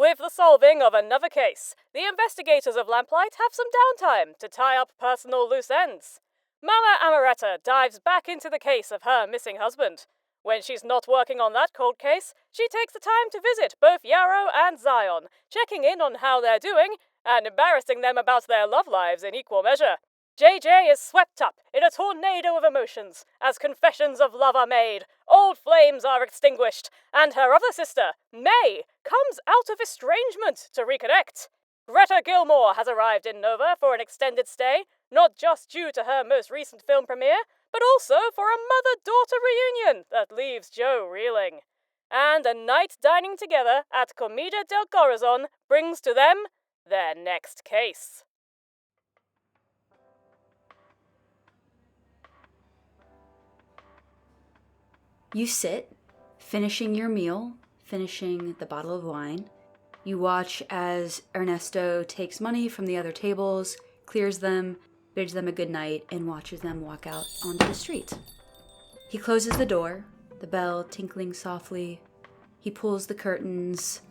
With the solving of another case, the investigators of Lamplight have some downtime to tie up personal loose ends. Mama Amaretta dives back into the case of her missing husband. When she's not working on that cold case, she takes the time to visit both Yarrow and Zion, checking in on how they're doing and embarrassing them about their love lives in equal measure. JJ is swept up in a tornado of emotions as confessions of love are made, old flames are extinguished, and her other sister, May, comes out of estrangement to reconnect. Greta Gilmore has arrived in Nova for an extended stay, not just due to her most recent film premiere, but also for a mother-daughter reunion that leaves Joe reeling. And a night dining together at Comida del Corazon brings to them their next case. You sit, finishing your meal, finishing the bottle of wine. You watch as Ernesto takes money from the other tables, clears them, bids them a good night, and watches them walk out onto the street. He closes the door, the bell tinkling softly. He pulls the curtains.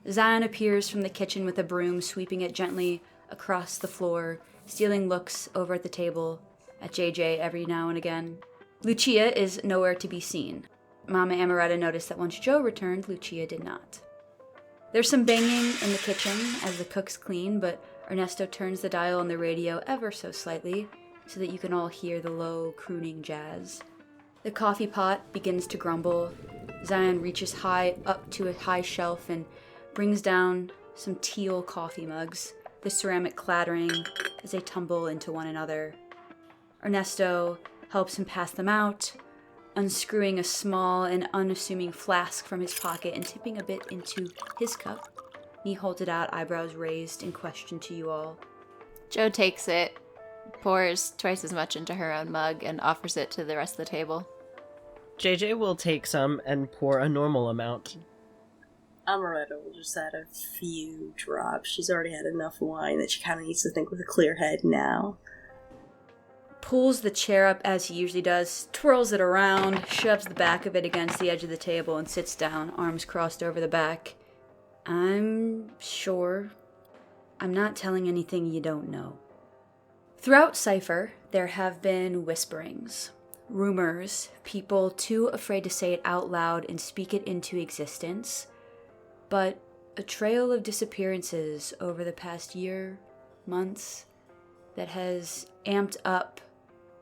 Zion appears from the kitchen with a broom, sweeping it gently across the floor, stealing looks over at the table, at JJ every now and again. Lucia is nowhere to be seen. Mama Amaretta noticed that once Joe returned, Lucia did not. There's some banging in the kitchen as the cooks clean, but Ernesto turns the dial on the radio ever so slightly so that you can all hear the low, crooning jazz. The coffee pot begins to grumble. Zion reaches high up to a high shelf and brings down some teal coffee mugs, the ceramic clattering as they tumble into one another. Ernesto helps him pass them out, unscrewing a small and unassuming flask from his pocket and tipping a bit into his cup. He holds it out, eyebrows raised in question to you all. Jo takes it, pours twice as much into her own mug, and offers it to the rest of the table. JJ will take some and pour a normal amount. Amaretta will just add a few drops. She's already had enough wine that she kind of needs to think with a clear head now. Pulls the chair up as he usually does, twirls it around, shoves the back of it against the edge of the table, and sits down, arms crossed over the back. I'm sure I'm not telling anything you don't know. Throughout Cypher, there have been whisperings, rumors, people too afraid to say it out loud and speak it into existence, but a trail of disappearances over the past year, months, that has amped up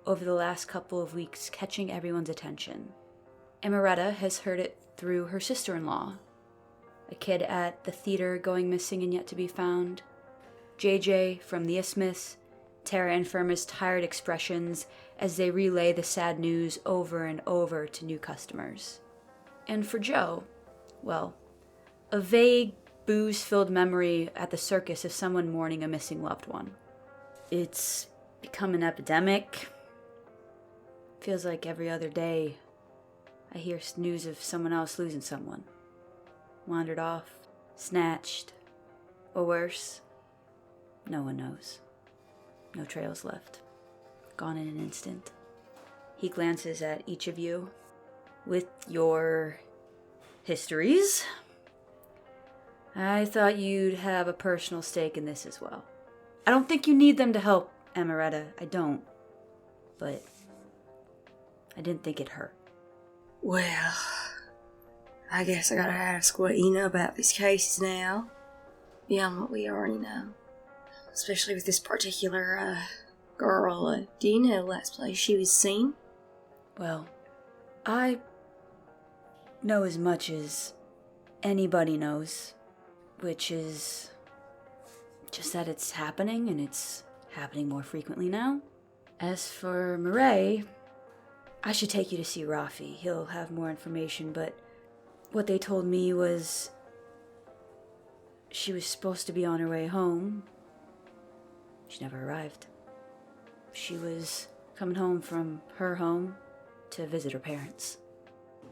over the last couple of weeks, catching everyone's attention. Amaretta has heard it through her sister-in-law, a kid at the theater going missing and yet to be found, JJ from the Isthmus, Tara and Firma's tired expressions as they relay the sad news over and over to new customers. And for Joe, well, a vague, booze-filled memory at the circus of someone mourning a missing loved one. It's become an epidemic. Feels like every other day I hear news of someone else losing someone. Wandered off, snatched, or worse. No one knows. No trails left. Gone in an instant. He glances at each of you with your histories. I thought you'd have a personal stake in this as well. I don't think you need them to help, Amaretta. I don't. But I didn't think it hurt. Well, I guess I gotta ask what you know about these cases now, beyond what we already know. Especially with this particular, girl. Do you know the last place she was seen? Well, I know as much as anybody knows, which is just that it's happening, and it's happening more frequently now. As for Murray, I should take you to see Rafi. He'll have more information, but what they told me was she was supposed to be on her way home. She never arrived. She was coming home from her home to visit her parents.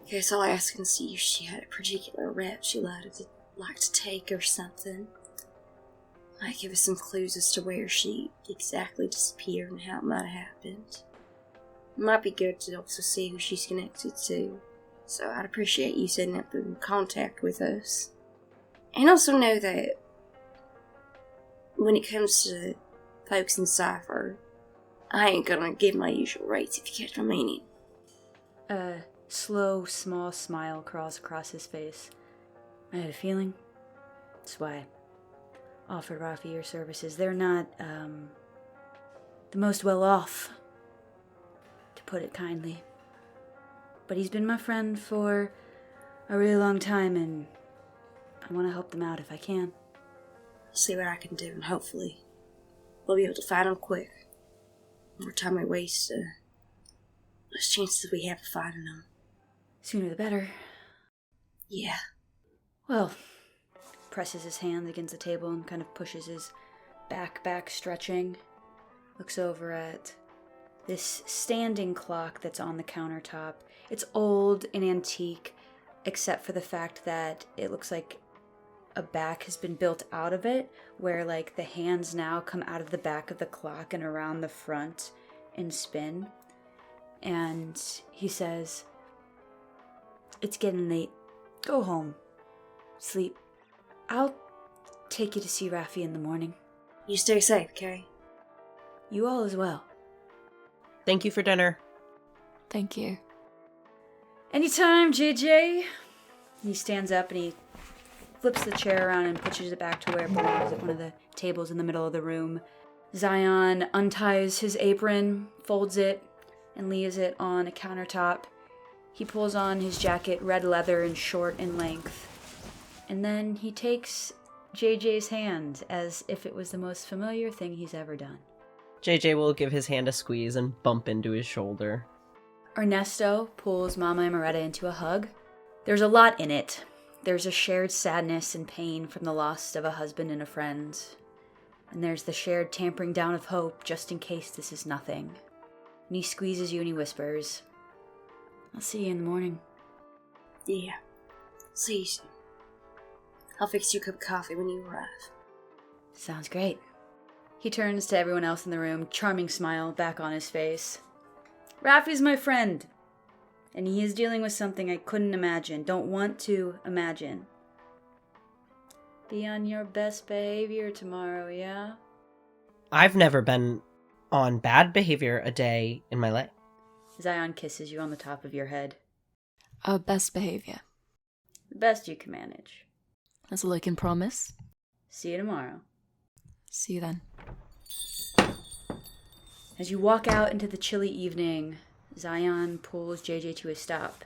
Guess I'll ask and see if she had a particular route she liked to take or something. Might give us some clues as to where she exactly disappeared and how it might have happened. It might be good to also see who she's connected to, so I'd appreciate you setting up in contact with us. And also know that when it comes to folks in Cypher, I ain't gonna give my usual rates, if you catch my meaning. A slow, small smile crawls across his face. I had a feeling. That's why I offered Rafi your services. They're not, the most well-off, to put it kindly. But he's been my friend for a really long time, and I want to help them out if I can. I'll see what I can do, and hopefully we'll be able to find them quick. The more time we waste, less chances we have of finding them. Sooner the better. Yeah. Well, presses his hand against the table and kind of pushes his back stretching. Looks over at this standing clock that's on the countertop. It's old and antique, except for the fact that it looks like a back has been built out of it, where like the hands now come out of the back of the clock and around the front and spin. And he says, "It's getting late. Go home. Sleep. I'll take you to see Rafi in the morning. You stay safe, okay? You all as well." Thank you for dinner. Thank you. "Anytime, JJ." He stands up and he flips the chair around and pushes it back to where it belongs at one of the tables in the middle of the room. Zion unties his apron, folds it, and leaves it on a countertop. He pulls on his jacket, red leather and short in length. And then he takes JJ's hand as if it was the most familiar thing he's ever done. JJ will give his hand a squeeze and bump into his shoulder. Ernesto pulls Mama Amaretta into a hug. There's a lot in it. There's a shared sadness and pain from the loss of a husband and a friend. And there's the shared tampering down of hope just in case this is nothing. And he squeezes you and he whispers, "I'll see you in the morning." Yeah. See you soon. I'll fix you a cup of coffee when you arrive. Sounds great. He turns to everyone else in the room, charming smile back on his face. "Rafi's my friend, and he is dealing with something I couldn't imagine, don't want to imagine. Be on your best behavior tomorrow, yeah?" I've never been on bad behavior a day in my life. Zion kisses you on the top of your head. Our best behavior. The best you can manage. That's all I can promise. See you tomorrow. See you then. As you walk out into the chilly evening, Zion pulls JJ to a stop.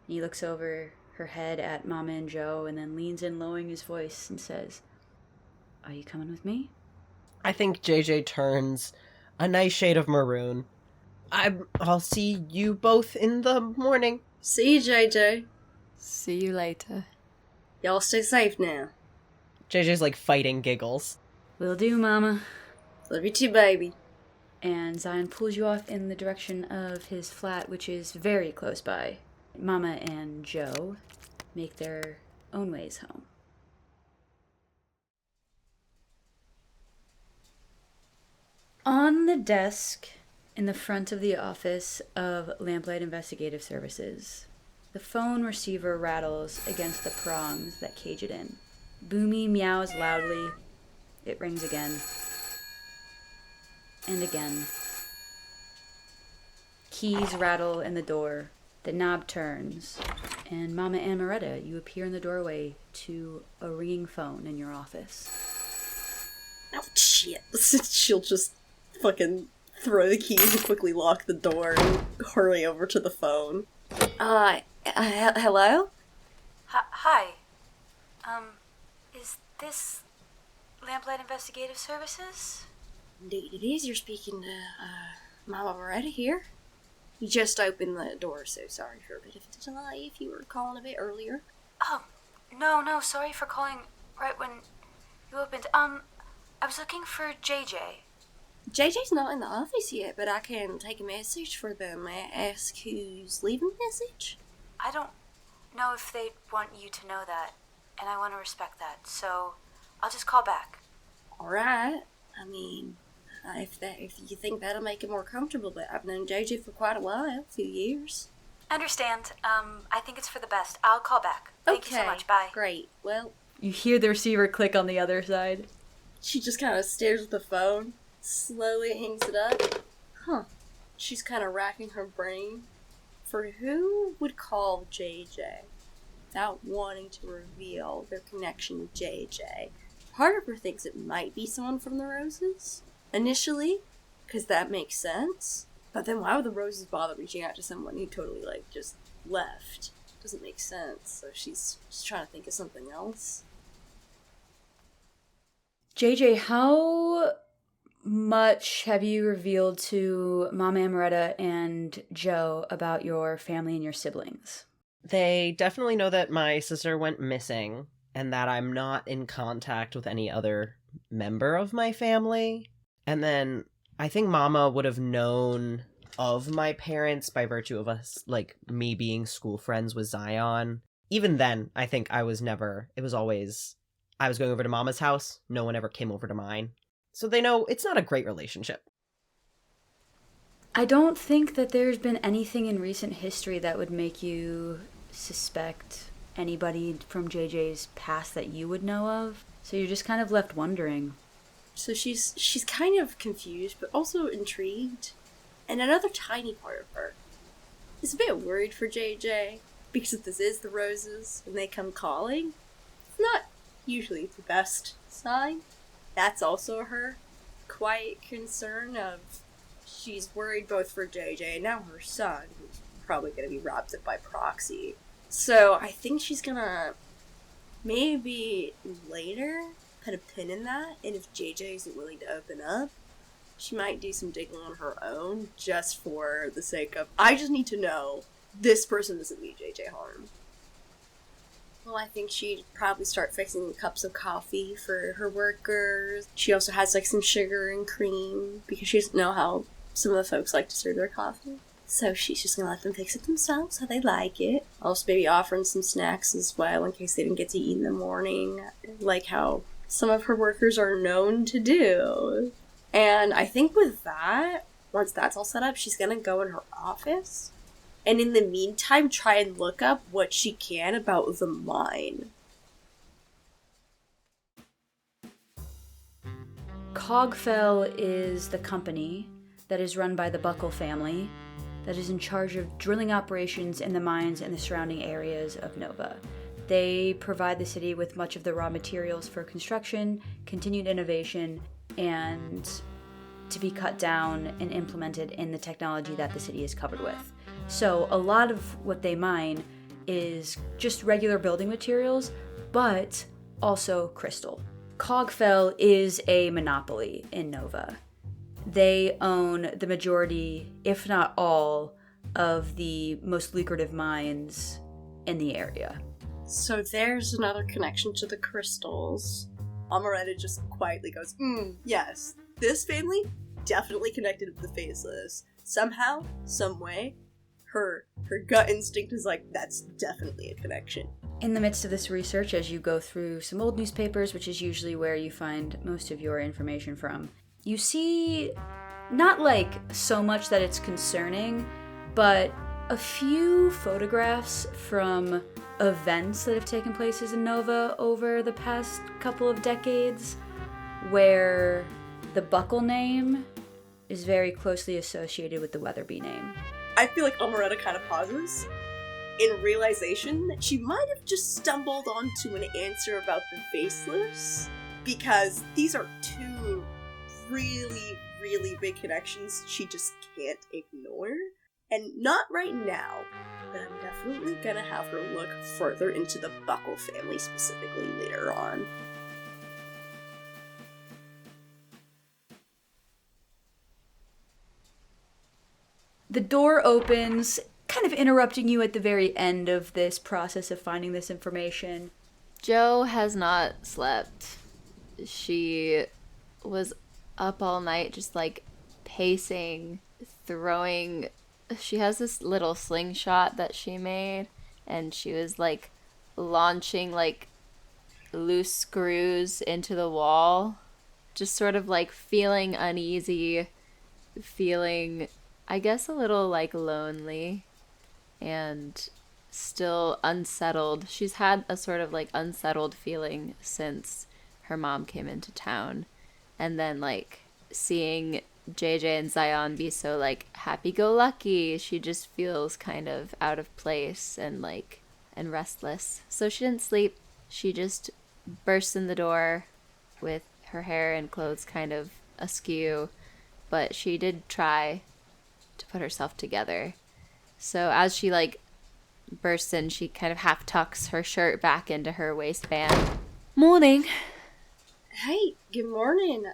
He looks over her head at Mama and Joe and then leans in, lowering his voice, and says, "Are you coming with me?" I think JJ turns a nice shade of maroon. I'll see you both in the morning. See you, JJ. See you later. Y'all stay safe now. JJ's like fighting giggles. "Will do, Mama." Love you too, baby. And Zion pulls you off in the direction of his flat, which is very close by. Mama and Joe make their own ways home. On the desk in the front of the office of Lamplight Investigative Services, the phone receiver rattles against the prongs that cage it in. Boomy meows loudly. It rings again. And again. Keys rattle in the door. The knob turns. And Mama Amaretta, you appear in the doorway to a ringing phone in your office. Oh, shit. She'll just fucking throw the keys and quickly lock the door and hurry over to the phone. Hello? Hi. Is this Lamplight Investigative Services? Indeed it is. You're speaking to, Mama Beretta here. You just opened the door, so sorry for a bit of a delay if you were calling a bit earlier. Oh, no, sorry for calling right when you opened. I was looking for JJ. JJ's not in the office yet, but I can take a message for them. May I ask who's leaving the message? I don't know if they'd want you to know that, and I want to respect that, so I'll just call back. Alright. I mean, if you think that'll make it more comfortable, but I've known JJ for quite a while, a few years. Understand. I think it's for the best. I'll call back. Thank you so much. Bye. Great. Well, You hear the receiver click on the other side. She just kind of stares at the phone, slowly hangs it up. Huh. She's kind of racking her brain for who would call JJ without wanting to reveal their connection to JJ. Part of her thinks it might be someone from the Roses, initially, because that makes sense. But then why would the Roses bother reaching out to someone who totally, just left? Doesn't make sense, so she's just trying to think of something else. JJ, how much have you revealed to Mama Amaretta and Joe about your family and your siblings? They definitely know that my sister went missing and that I'm not in contact with any other member of my family. And then I think Mama would have known of my parents by virtue of us, me being school friends with Zion. Even then, I think I was always, I was going over to Mama's house. No one ever came over to mine. So they know it's not a great relationship. I don't think that there's been anything in recent history that would make you suspect anybody from JJ's past that you would know of. So you're just kind of left wondering. So she's kind of confused, but also intrigued. And another tiny part of her is a bit worried for JJ, because if this is the Roses and they come calling, it's not usually the best sign. That's also her quiet concern of she's worried both for JJ and now her son, who's probably going to be robbed by proxy. So I think she's going to maybe later put a pin in that, and if JJ isn't willing to open up, she might do some digging on her own just for the sake of, I just need to know this person doesn't mean JJ harm. Well, I think she'd probably start fixing cups of coffee for her workers. She also has some sugar and cream because she doesn't know how some of the folks like to serve their coffee. So she's just gonna let them fix it themselves how they like it. Also maybe offering some snacks as well in case they didn't get to eat in the morning, like how some of her workers are known to do. And I think with that, once that's all set up, she's gonna go in her office. And in the meantime, try and look up what she can about the mine. Cogfell is the company that is run by the Buckle family that is in charge of drilling operations in the mines and the surrounding areas of Nova. They provide the city with much of the raw materials for construction, continued innovation, and to be cut down and implemented in the technology that the city is covered with. So a lot of what they mine is just regular building materials, but also crystal. Cogfell is a monopoly in Nova. They own the majority, if not all, of the most lucrative mines in the area. So there's another connection to the crystals. Amaretta just quietly goes, yes, this family definitely connected with the Faceless. Somehow, some way, her gut instinct is that's definitely a connection. In the midst of this research, as you go through some old newspapers, which is usually where you find most of your information from, you see not so much that it's concerning, but a few photographs from events that have taken places in Nova over the past couple of decades where the Buckle name is very closely associated with the Weatherby name. I feel like Amaretta kind of pauses in realization that she might have just stumbled onto an answer about the Faceless, because these are two really, really big connections she just can't ignore. And not right now, but I'm definitely gonna have her look further into the Buckle family specifically later on. The door opens, kind of interrupting you at the very end of this process of finding this information. Joe has not slept. She was up all night just pacing, throwing. She has this little slingshot that she made, and she was launching loose screws into the wall, just sort of feeling uneasy, feeling, I guess, a little lonely, and still unsettled. She's had a sort of like unsettled feeling since her mom came into town. And then like seeing JJ and Zion be so like happy-go-lucky, she just feels kind of out of place and like and restless. So she didn't sleep. She just burst in the door with her hair and clothes kind of askew, but she did try to put herself together. So as she like bursts in, she kind of half tucks her shirt back into her waistband. Morning. Hey, good morning.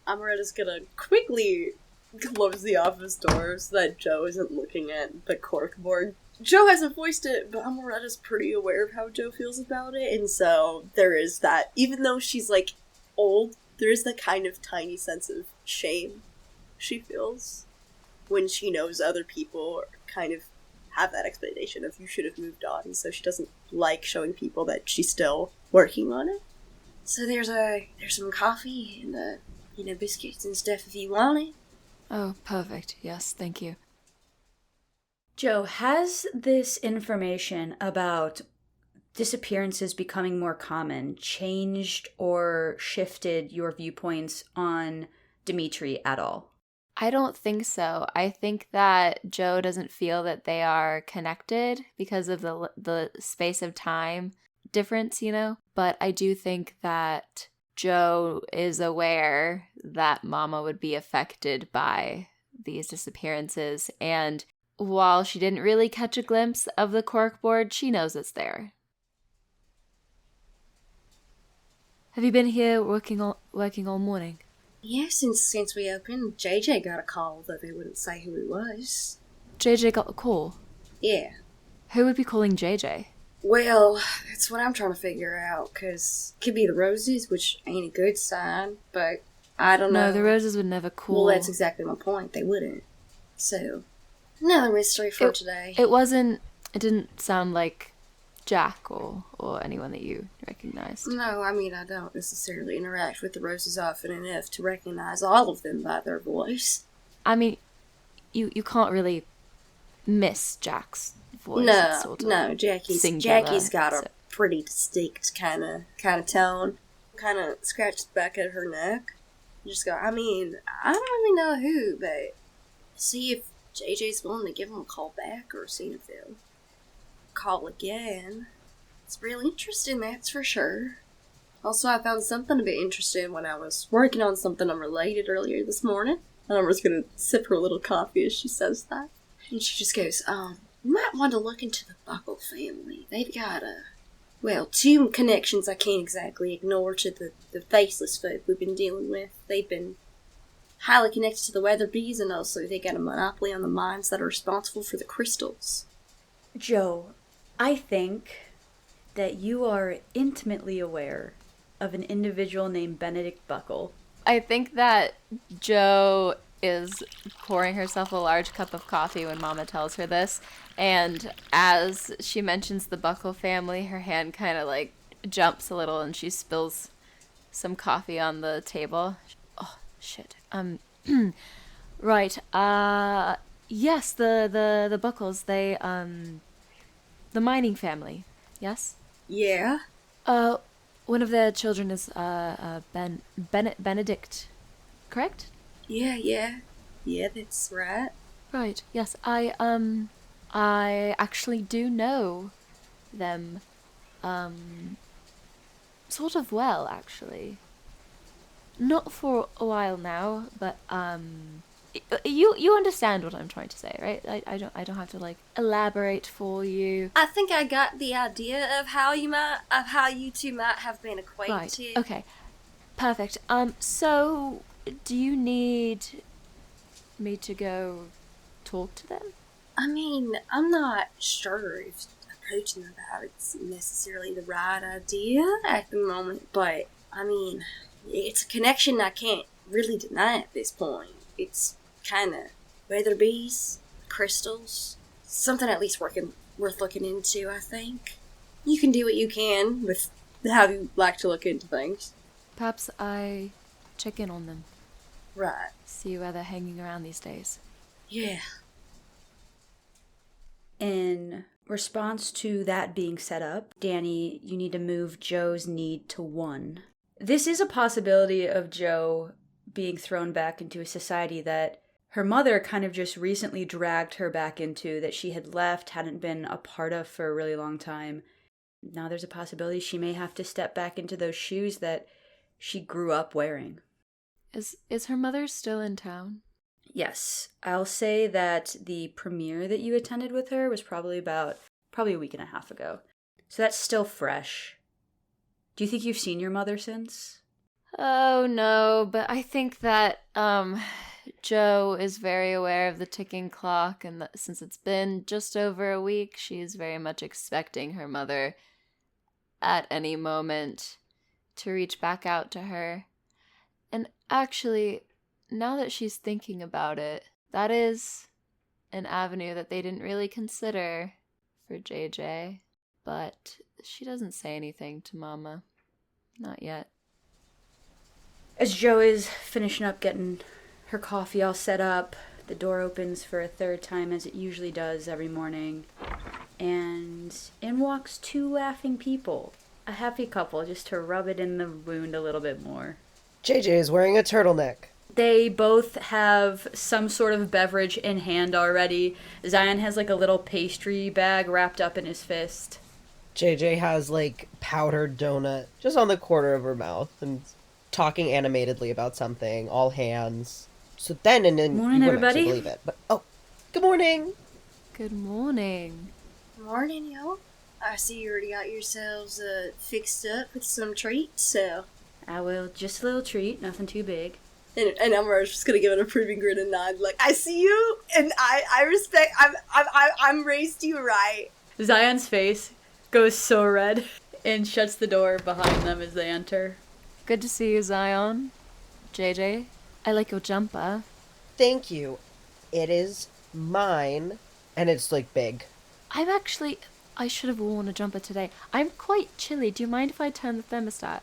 Amaretta's gonna quickly close the office door so that Joe isn't looking at the corkboard. Joe hasn't voiced it, but Amaretta's pretty aware of how Joe feels about it, and so there is that. Even though she's, like, old, there is that kind of tiny sense of shame she feels when she knows other people kind of have that expectation of you should have moved on, and so she doesn't like showing people that she's still working on it. So there's some coffee and biscuits and stuff if you want it. Oh, perfect. Yes, thank you. Joe, has this information about disappearances becoming more common changed or shifted your viewpoints on Dimitri at all? I don't think so. I think that Joe doesn't feel that they are connected because of the space of time difference, you know? But I do think that Joe is aware that Mama would be affected by these disappearances, and while she didn't really catch a glimpse of the corkboard, she knows it's there. Have you been here working all morning? Yeah, since we opened, JJ got a call, though they wouldn't say who it was. JJ got a call? Yeah. Who would be calling JJ? Well, that's what I'm trying to figure out, because it could be the Roses, which ain't a good sign, but I don't know. No, the Roses would never call. Well, that's exactly my point. They wouldn't. So, another mystery for today. It didn't sound like Jack or anyone that you recognized. No, I mean, I don't necessarily interact with the Roses often enough to recognize all of them by their voice. I mean, you can't really miss Jack's voice. No, Jackie's got a pretty distinct kind of tone. Kind of scratched the back of her neck. Just go, I mean, I don't really know who, but see if JJ's willing to give him a call back or see if they'll call again. It's really interesting, that's for sure. Also, I found something a bit interesting when I was working on something unrelated earlier this morning. And I'm just gonna sip her little coffee as she says that. And she just goes, you might want to look into the Buckle family. They've got, two connections I can't exactly ignore to the faceless folk we've been dealing with. They've been highly connected to the Weatherbees, and also they got a monopoly on the mines that are responsible for the crystals. Joe, I think that you are intimately aware of an individual named Benedict Buckle. I think that Joe is pouring herself a large cup of coffee when Mama tells her this, and as she mentions the Buckle family, her hand kind of like jumps a little and she spills some coffee on the table. Oh shit. Right. Yes, the Buckles, they the mining family. Yes? Yeah. One of their children is Benedict, correct? Yeah, that's right. Right. Yes, I actually do know them sort of well, actually. Not for a while now, but you understand what I'm trying to say, right? I don't have to like elaborate for you. I think I got the idea of how you two might have been acquainted. Right. Okay. Perfect. So do you need me to go talk to them? I mean, I'm not sure if approaching them about it's necessarily the right idea at the moment, but I mean, it's a connection I can't really deny at this point. It's kind of Weatherbees, crystals, something at least worth looking into, I think. You can do what you can with how you like to look into things. Perhaps I check in on them. Right. See where they're hanging around these days. Yeah. In response to that being set up, Danny, you need to move Joe's need to 1. This is a possibility of Joe being thrown back into a society that her mother kind of just recently dragged her back into, that she had left, hadn't been a part of for a really long time. Now there's a possibility she may have to step back into those shoes that she grew up wearing. Is her mother still in town? Yes. I'll say that the premiere that you attended with her was probably a week and a half ago. So that's still fresh. Do you think you've seen your mother since? Oh, no, but I think that, Joe is very aware of the ticking clock, and that since it's been just over a week, she is very much expecting her mother at any moment to reach back out to her. And actually, now that she's thinking about it, that is an avenue that they didn't really consider for JJ. But she doesn't say anything to Mama. Not yet. As Joe is finishing up getting her coffee all set up, the door opens for a third time, as it usually does every morning. And in walks 2 laughing people. A happy couple, just to rub it in the wound a little bit more. JJ is wearing a turtleneck. They both have some sort of beverage in hand already. Zion has like a little pastry bag wrapped up in his fist. JJ has like powdered donut just on the corner of her mouth and talking animatedly about something, all hands. So then Morning, you wouldn't everybody. actually believe it. But good morning. Good morning. Morning, y'all. I see you already got yourselves fixed up with some treats, so... I will, just a little treat, nothing too big. And Elmer's just gonna give an approving grin and nod, like, I see you, and I respect, I'm raised you right. Zion's face goes so red and shuts the door behind them as they enter. Good to see you, Zion. JJ, I like your jumper. Thank you. It is mine. And it's like big. I should have worn a jumper today. I'm quite chilly. Do you mind if I turn the thermostat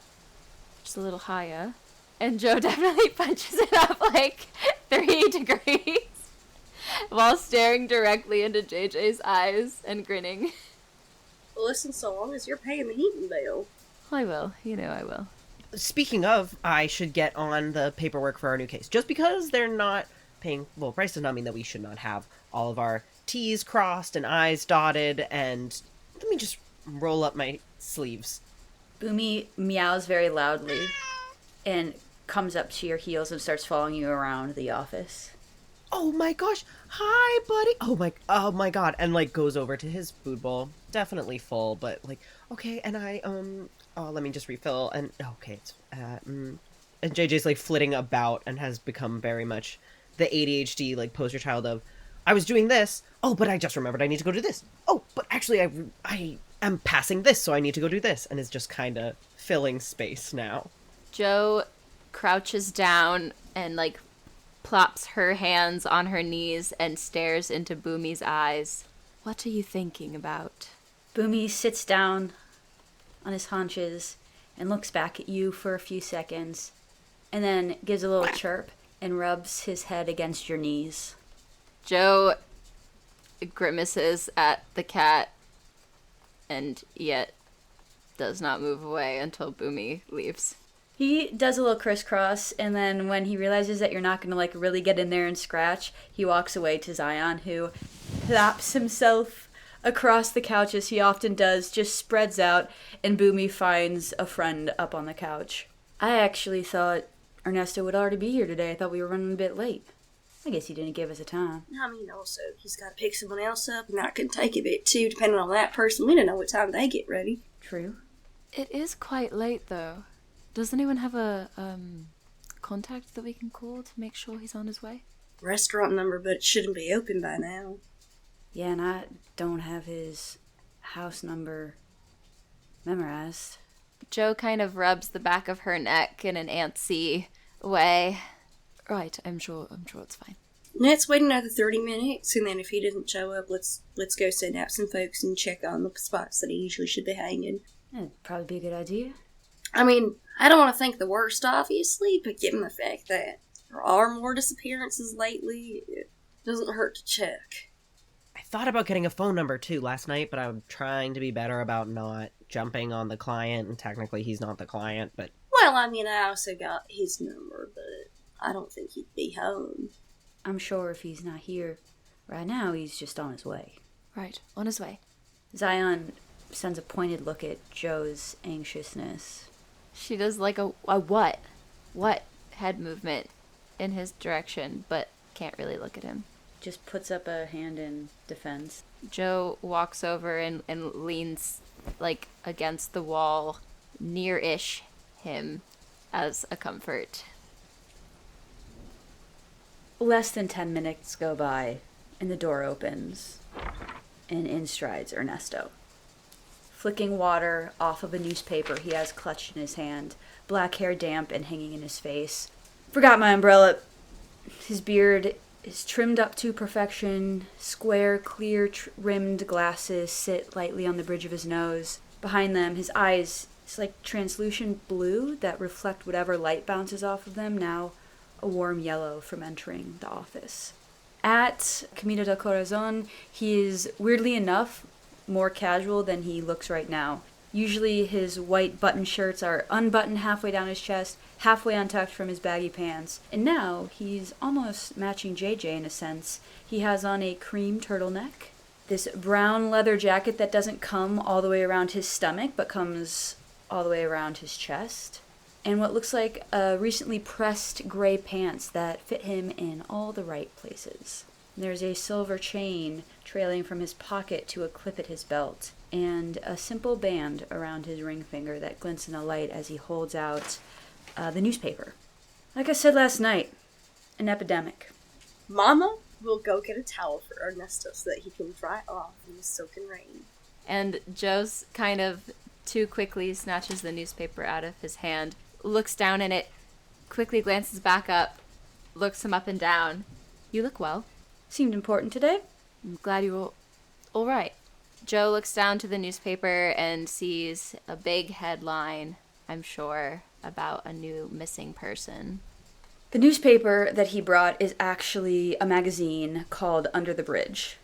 just a little higher? And Joe definitely punches it up like 3 degrees while staring directly into JJ's eyes and grinning. Well, listen, so long as you're paying the heating bill. I will. You know I will. Speaking of, I should get on the paperwork for our new case. Just because they're not paying full price does not mean that we should not have all of our T's crossed and I's dotted. And let me just roll up my sleeves. Boomy meows very loudly and comes up to your heels and starts following you around the office. Oh my gosh, hi buddy. Oh my god. And like goes over to his food bowl. Definitely full, but like, okay, and let me just refill, and okay, it's and JJ's like flitting about and has become very much the ADHD like poster child of, I was doing this, oh, but I just remembered I need to go do this. Oh, but actually I am passing this, so I need to go do this, and is just kind of filling space now. Joe crouches down and like plops her hands on her knees and stares into Boomy's eyes. What are you thinking about? Boomy sits down on his haunches and looks back at you for a few seconds, and then gives a little chirp and rubs his head against your knees. Joe grimaces at the cat and yet does not move away until Boomy leaves. He does a little crisscross, and then when he realizes that you're not going to like really get in there and scratch, he walks away to Zion, who plops himself across the couch as he often does, just spreads out, and Boomy finds a friend up on the couch. I actually thought Ernesto would already be here today. I thought we were running a bit late. I guess he didn't give us a time. I mean, also, he's got to pick someone else up, and that can take a bit too, depending on that person. We don't know what time they get ready. True. It is quite late, though. Does anyone have a contact that we can call to make sure he's on his way? Restaurant number, but it shouldn't be open by now. Yeah, and I don't have his house number memorized. Joe kind of rubs the back of her neck in an antsy way. Right, I'm sure it's fine. Let's wait another 30 minutes, and then if he doesn't show up, let's go send out some folks and check on the spots that he usually should be hanging. That'd probably be a good idea. I mean, I don't want to think the worst, obviously, but given the fact that there are more disappearances lately, it doesn't hurt to check. I thought about getting a phone number too last night, but I'm trying to be better about not jumping on the client, and technically he's not the client, but... Well, I mean, I also got his number, but I don't think he'd be home. I'm sure if he's not here right now, he's just on his way. Right, on his way. Zion sends a pointed look at Joe's anxiousness. She does like a what? What head movement in his direction, but can't really look at him. Just puts up a hand in defense. Joe walks over and leans like against the wall, near-ish him as a comfort. Less than 10 minutes go by, and the door opens, and in strides Ernesto. Flicking water off of a newspaper he has clutched in his hand, black hair damp and hanging in his face. Forgot my umbrella. His beard is trimmed up to perfection. Square, clear, rimmed glasses sit lightly on the bridge of his nose. Behind them, his eyes, it's like translucent blue that reflect whatever light bounces off of them, now a warm yellow from entering the office. At Camino del Corazon, he is, weirdly enough, more casual than he looks right now. Usually his white button shirts are unbuttoned halfway down his chest, halfway untucked from his baggy pants. And now he's almost matching JJ in a sense. He has on a cream turtleneck, this brown leather jacket that doesn't come all the way around his stomach, but comes all the way around his chest, and what looks like recently pressed gray pants that fit him in all the right places. There's a silver chain trailing from his pocket to a clip at his belt, and a simple band around his ring finger that glints in the light as he holds out the newspaper. Like I said last night, an epidemic. Mama will go get a towel for Ernesto so that he can dry off in the soaking rain. And Joe's kind of too quickly snatches the newspaper out of his hand, looks down in it, quickly glances back up, looks him up and down. You look well. Seemed important today. I'm glad you're all right. Joe looks down to the newspaper and sees a big headline, I'm sure, about a new missing person. The newspaper that he brought is actually a magazine called Under the Bridge,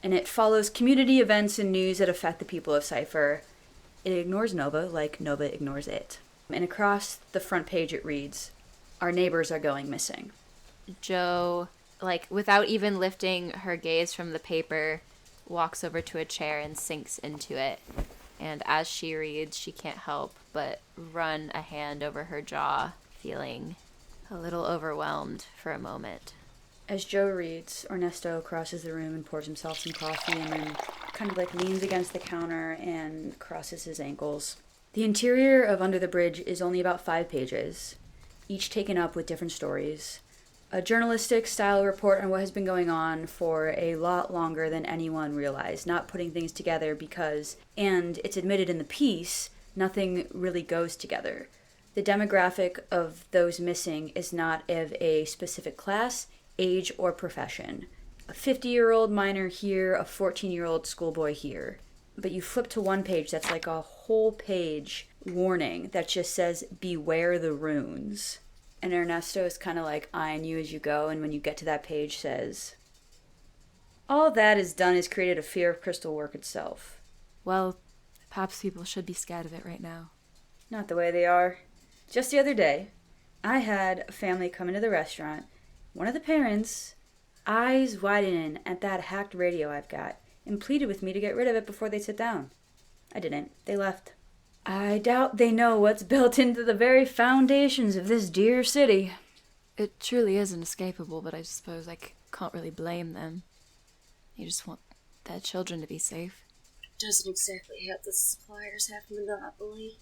and it follows community events and news that affect the people of Cypher. It ignores Nova like Nova ignores it. And across the front page it reads, "Our neighbors are going missing." Joe, without even lifting her gaze from the paper, walks over to a chair and sinks into it. And as she reads, she can't help but run a hand over her jaw, feeling a little overwhelmed for a moment. As Joe reads, Ernesto crosses the room and pours himself some coffee and then kind of leans against the counter and crosses his ankles. The interior of Under the Bridge is only about 5 pages, each taken up with different stories. A journalistic style report on what has been going on for a lot longer than anyone realized, not putting things together because, and it's admitted in the piece, nothing really goes together. The demographic of those missing is not of a specific class, age, or profession. A 50-year-old minor here, a 14-year-old schoolboy here. But you flip to one page that's like a whole page warning that just says, "Beware the runes." And Ernesto is kind of eyeing you as you go, and when you get to that page says, "All that is done is created a fear of crystal work itself." Well, perhaps people should be scared of it right now. Not the way they are. Just the other day, I had a family come into the restaurant. One of the parents, eyes widening at that hacked radio I've got, and pleaded with me to get rid of it before they sit down. I didn't. They left. I doubt they know what's built into the very foundations of this dear city. It truly is inescapable, but I suppose I can't really blame them. You just want their children to be safe. Doesn't exactly help the suppliers have a monopoly.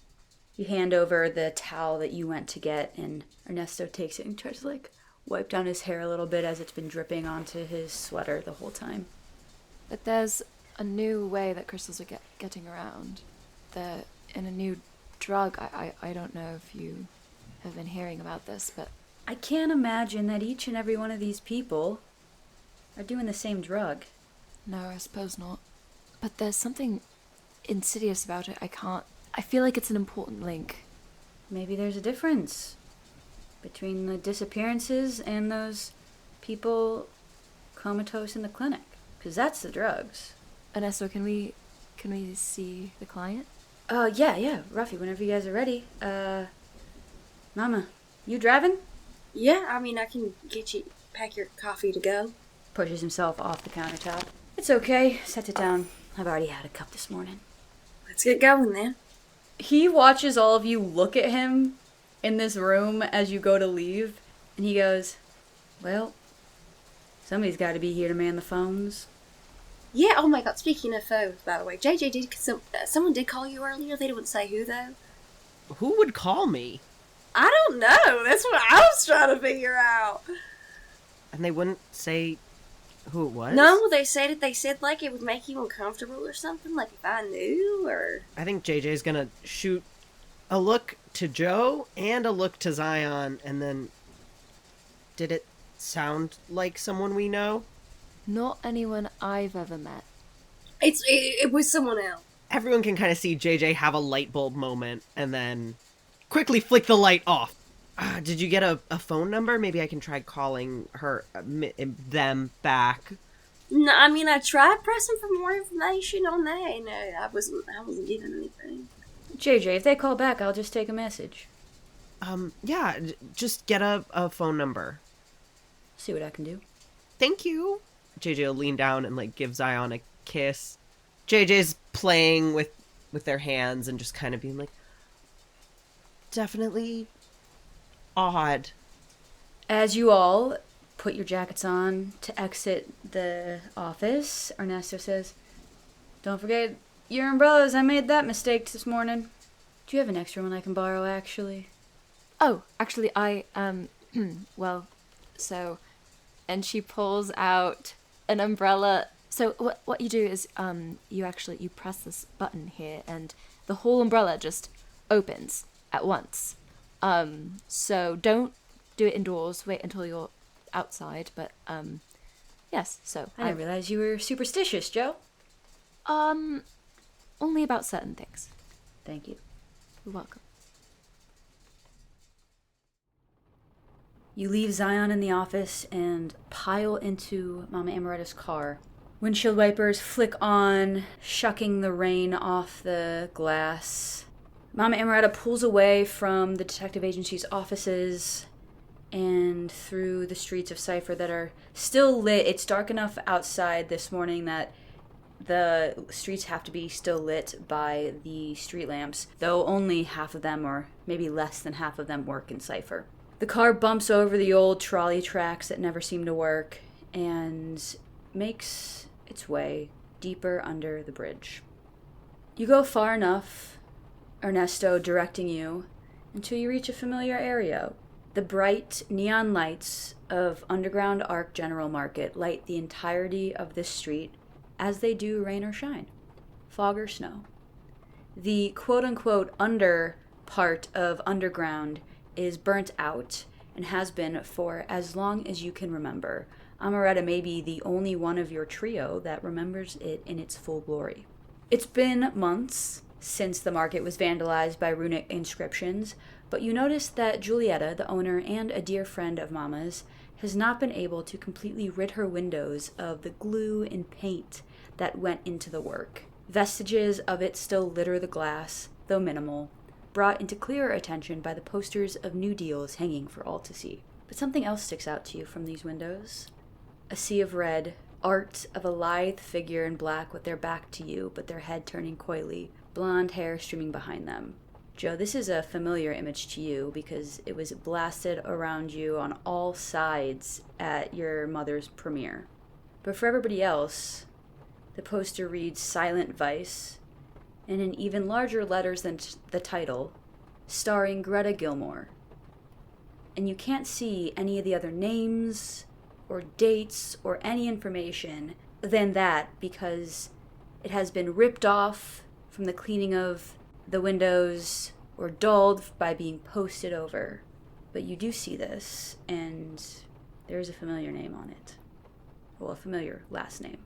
You hand over the towel that you went to get, and Ernesto takes it and tries to wipe down his hair a little bit as it's been dripping onto his sweater the whole time. But there's a new way that crystals are getting around. They're in a new drug. I don't know if you have been hearing about this, but... I can't imagine that each and every one of these people are doing the same drug. No, I suppose not. But there's something insidious about it. I feel like it's an important link. Maybe there's a difference between the disappearances and those people comatose in the clinic. Because that's the drugs. Ernesto, can we see the client? Yeah, Ruffy, whenever you guys are ready. Mama, you driving? Yeah, I mean, I can pack your coffee to go. Pushes himself off the countertop. It's okay, set it down. I've already had a cup this morning. Let's get going then. He watches all of you look at him in this room as you go to leave, and he goes, well, somebody's got to be here to man the phones. Yeah, oh my god, speaking of phones, by the way, JJ, someone did call you earlier? They didn't say who, though? Who would call me? I don't know. That's what I was trying to figure out. And they wouldn't say who it was? No, they said like it would make you uncomfortable or something, like if I knew, or... I think JJ's gonna shoot a look to Joe and a look to Zion, and then... Did it sound like someone we know? Not anyone I've ever met. It was someone else. Everyone can kind of see JJ have a light bulb moment, and then quickly flick the light off. Did you get a phone number? Maybe I can try calling them back. No, I mean, I tried pressing for more information on that, and I wasn't getting anything. JJ, if they call back, I'll just take a message. Yeah, just get a phone number. See what I can do. Thank you. JJ will lean down and, like, give Zion a kiss. JJ's playing with their hands and just kind of being like, definitely odd. As you all put your jackets on to exit the office, Ernesto says, don't forget your umbrellas. I made that mistake this morning. Do you have an extra one I can borrow, actually? Oh, actually, well, so, and she pulls out an umbrella. So what you do is, you press this button here, and the whole umbrella just opens at once. So don't do it indoors. Wait until you're outside. But yes. So I didn't realize you were superstitious, Joe. Only about certain things. Thank you. You're welcome. You leave Zion in the office and pile into Mama Amaretta's car. Windshield wipers flick on, shucking the rain off the glass. Mama Amaretta pulls away from the detective agency's offices and through the streets of Cypher that are still lit. It's dark enough outside this morning that the streets have to be still lit by the street lamps, though only half of them, or maybe less than half of them, work in Cypher. The car bumps over the old trolley tracks that never seem to work and makes its way deeper under the bridge. You go far enough, Ernesto directing you, until you reach a familiar area. The bright neon lights of Underground Arc General Market light the entirety of this street, as they do rain or shine, fog or snow. The quote-unquote under part of Underground is burnt out and has been for as long as you can remember. Amaretta may be the only one of your trio that remembers it in its full glory. It's been months since the market was vandalized by runic inscriptions, but you notice that Julieta, the owner and a dear friend of Mama's, has not been able to completely rid her windows of the glue and paint that went into the work. Vestiges of it still litter the glass, though minimal, brought into clearer attention by the posters of new deals hanging for all to see. But something else sticks out to you from these windows. A sea of red, art of a lithe figure in black with their back to you, but their head turning coyly, blonde hair streaming behind them. Joe, this is a familiar image to you because it was blasted around you on all sides at your mother's premiere. But for everybody else, the poster reads Silent Vice, and in even larger letters than the title, starring Greta Gilmore. And you can't see any of the other names or dates or any information than that because it has been ripped off from the cleaning of the windows or dulled by being posted over. But you do see this, and there's a familiar name on it. Well, a familiar last name.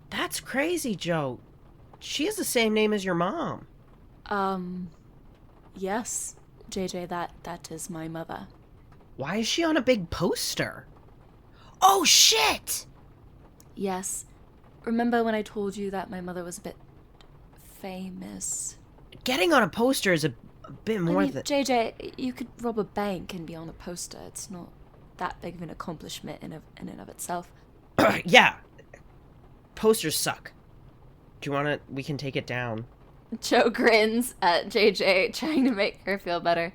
That's crazy, Joe. She has the same name as your mom. Yes, JJ, that is my mother. Why is she on a big poster? Oh, shit! Yes, remember when I told you that my mother was a bit famous? Getting on a poster is a bit more than... JJ, you could rob a bank and be on a poster. It's not that big of an accomplishment in and of itself. Yeah. Posters suck. Do you want to... We can take it down. Joe grins at JJ, trying to make her feel better.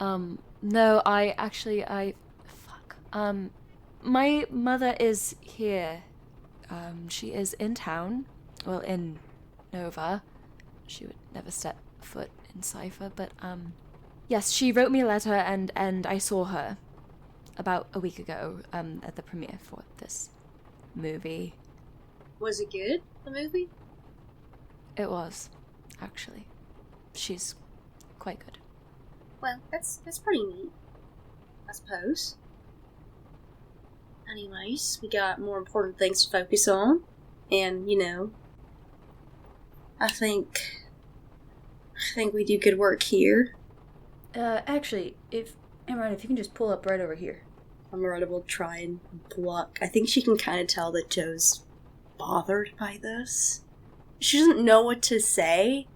No, fuck. My mother is here. She is in town. Well, in Nova. She would never step foot in Cypher, but, yes, she wrote me a letter, and I saw her about a week ago, at the premiere for this movie. Was it good, the movie? It was, actually. She's quite good. Well, that's pretty neat, I suppose. Anyways, we got more important things to focus on, and, I think we do good work here. Actually, Amaretta, if you can just pull up right over here. Amaretta will try and block. I think she can kind of tell that Joe's bothered by this. She doesn't know what to say,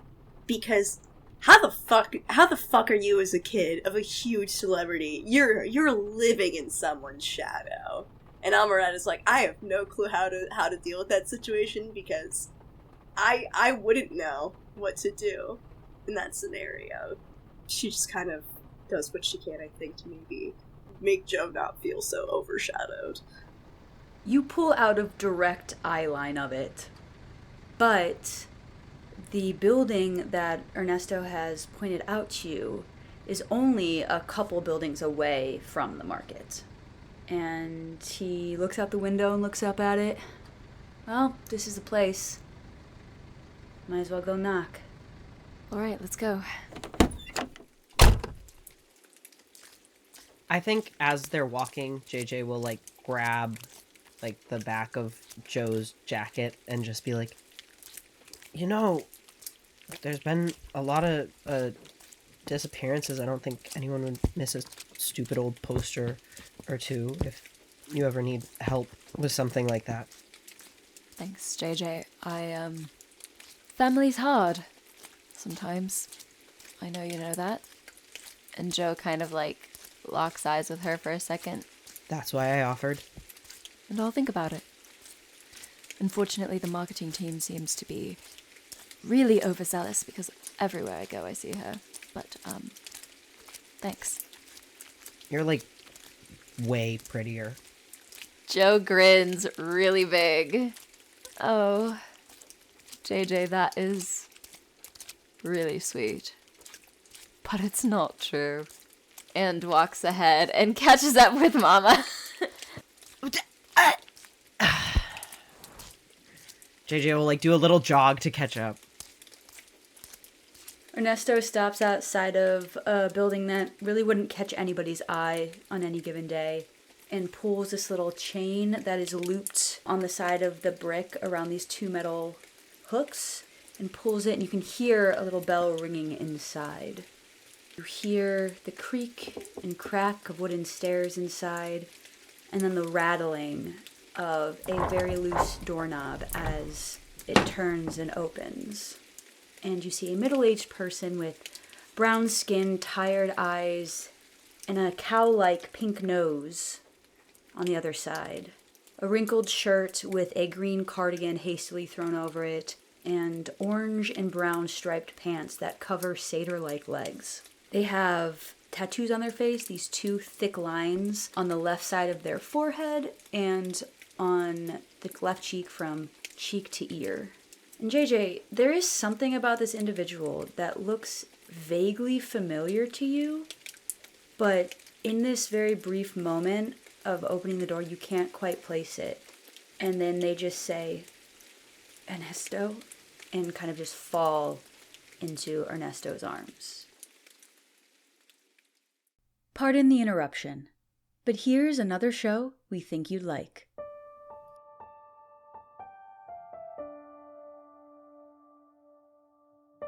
because how the fuck are you as a kid of a huge celebrity? You're living in someone's shadow. And Amaretta's like, I have no clue how to deal with that situation, because I wouldn't know what to do in that scenario. She just kind of does what she can, I think, to maybe make Joe not feel so overshadowed. You pull out of direct eye line of it, but the building that Ernesto has pointed out to you is only a couple buildings away from the market. And he looks out the window and looks up at it. Well, this is the place. Might as well go knock. All right, let's go. I think as they're walking, JJ will, grab, the back of Joe's jacket and just be like, there's been a lot of disappearances. I don't think anyone would miss a stupid old poster or two if you ever need help with something like that. Thanks, JJ. Family's hard. Sometimes. I know you know that. And Joe kind of, locks eyes with her for a second. That's why I offered. And I'll think about it. Unfortunately, the marketing team seems to be really overzealous because everywhere I go I see her. But, thanks. You're, way prettier. Joe grins really big. Oh, JJ, that is really sweet. But it's not true. And walks ahead and catches up with Mama. JJ will do a little jog to catch up. Ernesto stops outside of a building that really wouldn't catch anybody's eye on any given day and pulls this little chain that is looped on the side of the brick around these two metal hooks and pulls it, and you can hear a little bell ringing inside. You hear the creak and crack of wooden stairs inside, and then the rattling of a very loose doorknob as it turns and opens. And you see a middle-aged person with brown skin, tired eyes, and a cow-like pink nose on the other side. A wrinkled shirt with a green cardigan hastily thrown over it, and orange and brown striped pants that cover satyr-like legs. They have tattoos on their face, these two thick lines on the left side of their forehead and on the left cheek from cheek to ear. And JJ, there is something about this individual that looks vaguely familiar to you, but in this very brief moment of opening the door, you can't quite place it. And then they just say, Ernesto, and kind of just fall into Ernesto's arms. Pardon the interruption, but here's another show we think you'd like.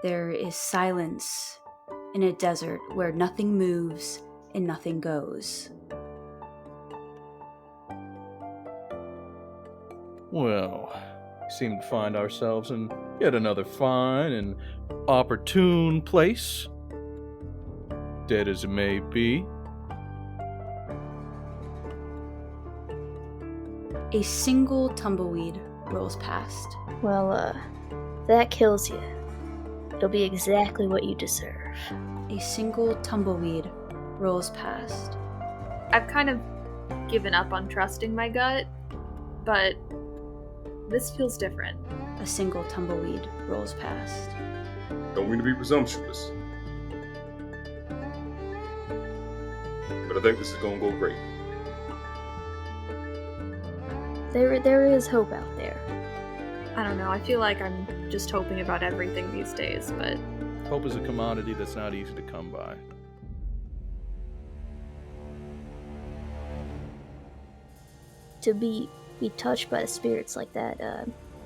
There is silence in a desert where nothing moves and nothing goes. Well, seem to find ourselves in yet another fine and opportune place. Dead as it may be. A single tumbleweed rolls past. Well, that kills you. It'll be exactly what you deserve. A single tumbleweed rolls past. I've kind of given up on trusting my gut, but this feels different. A single tumbleweed rolls past. Don't mean to be presumptuous, but I think this is gonna go great. There is hope out there. I don't know, I feel like I'm just hoping about everything these days, but Hope is a commodity that's not easy to come by. To be touched by the spirits like that,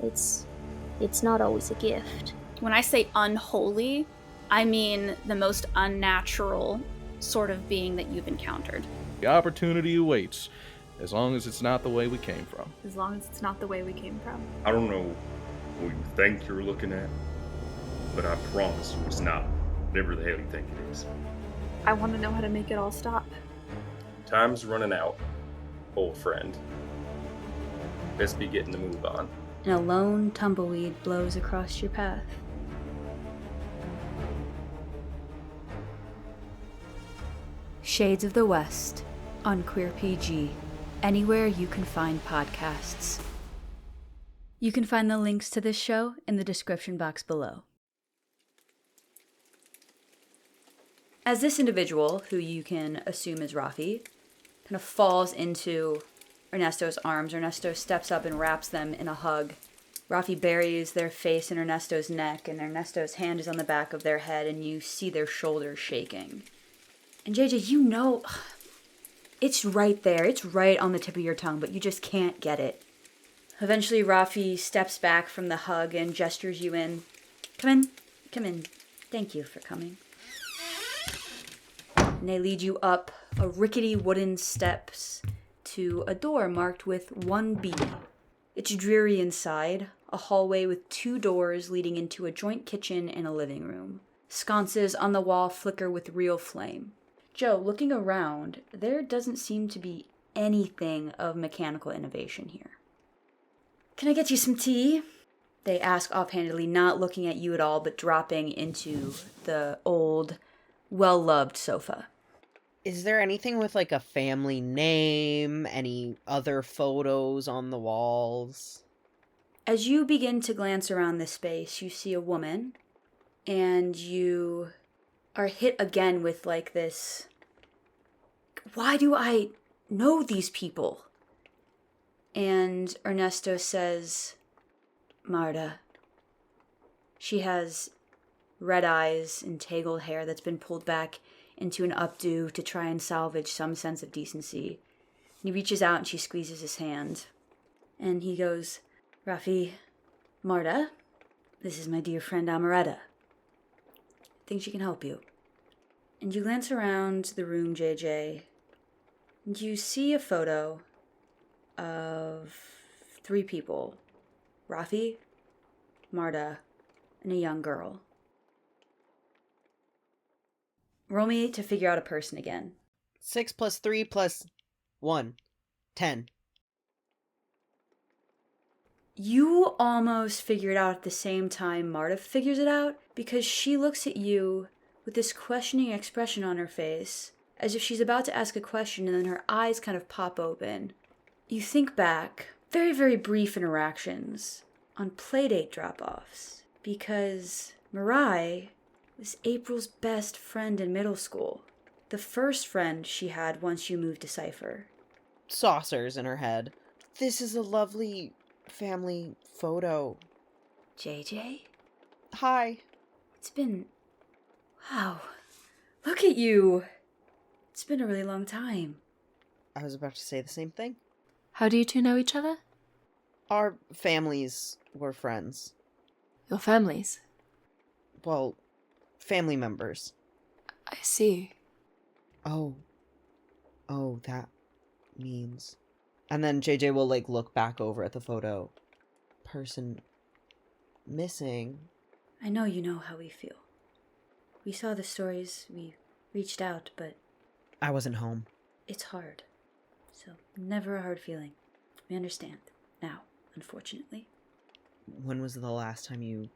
it's not always a gift. When I say unholy, I mean the most unnatural sort of being that you've encountered. The opportunity awaits, as long as it's not the way we came from. as long as it's not the way we came from. I don't know what you think you're looking at, but I promise you it's not whatever the hell you think it is. I want to know how to make it all stop. Time's running out, old friend. Best be getting the move on. And a lone tumbleweed blows across your path. Shades of the West on queeRPG, anywhere you can find podcasts. You can find the links to this show in the description box below. As this individual, who you can assume is Rafi, kind of falls into Ernesto's arms, Ernesto steps up and wraps them in a hug. Rafi buries their face in Ernesto's neck, and Ernesto's hand is on the back of their head, and you see their shoulders shaking. And JJ, you know, it's right there. It's right on the tip of your tongue, but you just can't get it. Eventually, Rafi steps back from the hug and gestures you in. Come in. Come in. Thank you for coming. And they lead you up a rickety wooden steps to a door marked with 1B. It's dreary inside, a hallway with 2 doors leading into a joint kitchen and a living room. Sconces on the wall flicker with real flame. Joe, looking around, there doesn't seem to be anything of mechanical innovation here. Can I get you some tea? They ask offhandedly, not looking at you at all, but dropping into the old, well-loved sofa. Is there anything with like a family name, any other photos on the walls? As you begin to glance around this space, you see a woman, and you are hit again with like this, why do I know these people? And Ernesto says, Marta. She has red eyes and tangled hair that's been pulled back into an updo to try and salvage some sense of decency. And he reaches out and she squeezes his hand. And he goes, Rafi, Marta, this is my dear friend Amaretta. I think she can help you. And you glance around the room, JJ, and you see a photo of 3 people. Rafi, Marta, and a young girl. Roll me to figure out a person again. 6 + 3 + 1. 10. You almost figure it out at the same time Marta figures it out, because she looks at you with this questioning expression on her face, as if she's about to ask a question, and then her eyes kind of pop open. You think back, very, very brief interactions on playdate drop-offs, because Mirai was April's best friend in middle school. The first friend she had once you moved to Cypher. Saucers in her head. This is a lovely family photo. JJ? Hi. It's been... Wow. Look at you. It's been a really long time. I was about to say the same thing. How do you two know each other? Our families were friends. Your families? Well, family members. I see. Oh, that means... And then JJ will, like, look back over at the photo. person missing. I know you know how we feel. We saw the stories, we reached out, but... I wasn't home. It's hard. So, never a hard feeling. We understand. Now, unfortunately. When was the last time you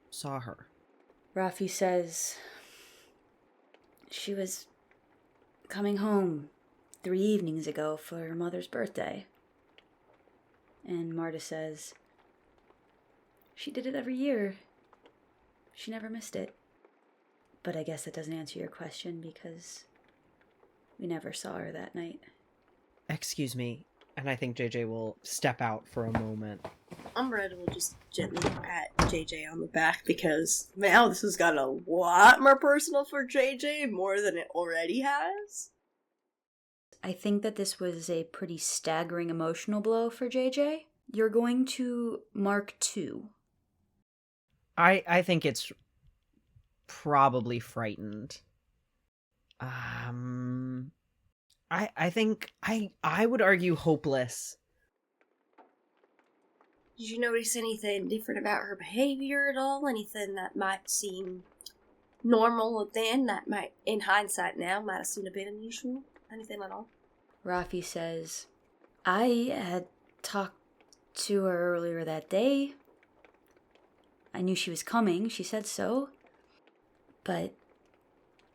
saw her? Rafi says... she was coming home 3 evenings ago for her mother's birthday. And Marta says... she did it every year. She never missed it. But I guess that doesn't answer your question because we never saw her that night. Excuse me, and I think JJ will step out for a moment. Umbrella will just gently pat JJ on the back because now this has gotten a lot more personal for JJ, more than it already has. I think that this was a pretty staggering emotional blow for JJ. You're going to mark 2. I think it's probably frightened. I think I would argue hopeless. Did you notice anything different about her behavior at all? Anything that might seem normal then, that might, in hindsight now, might have seemed a bit unusual? Anything at all? Rafi says, I had talked to her earlier that day. I knew she was coming, she said so. But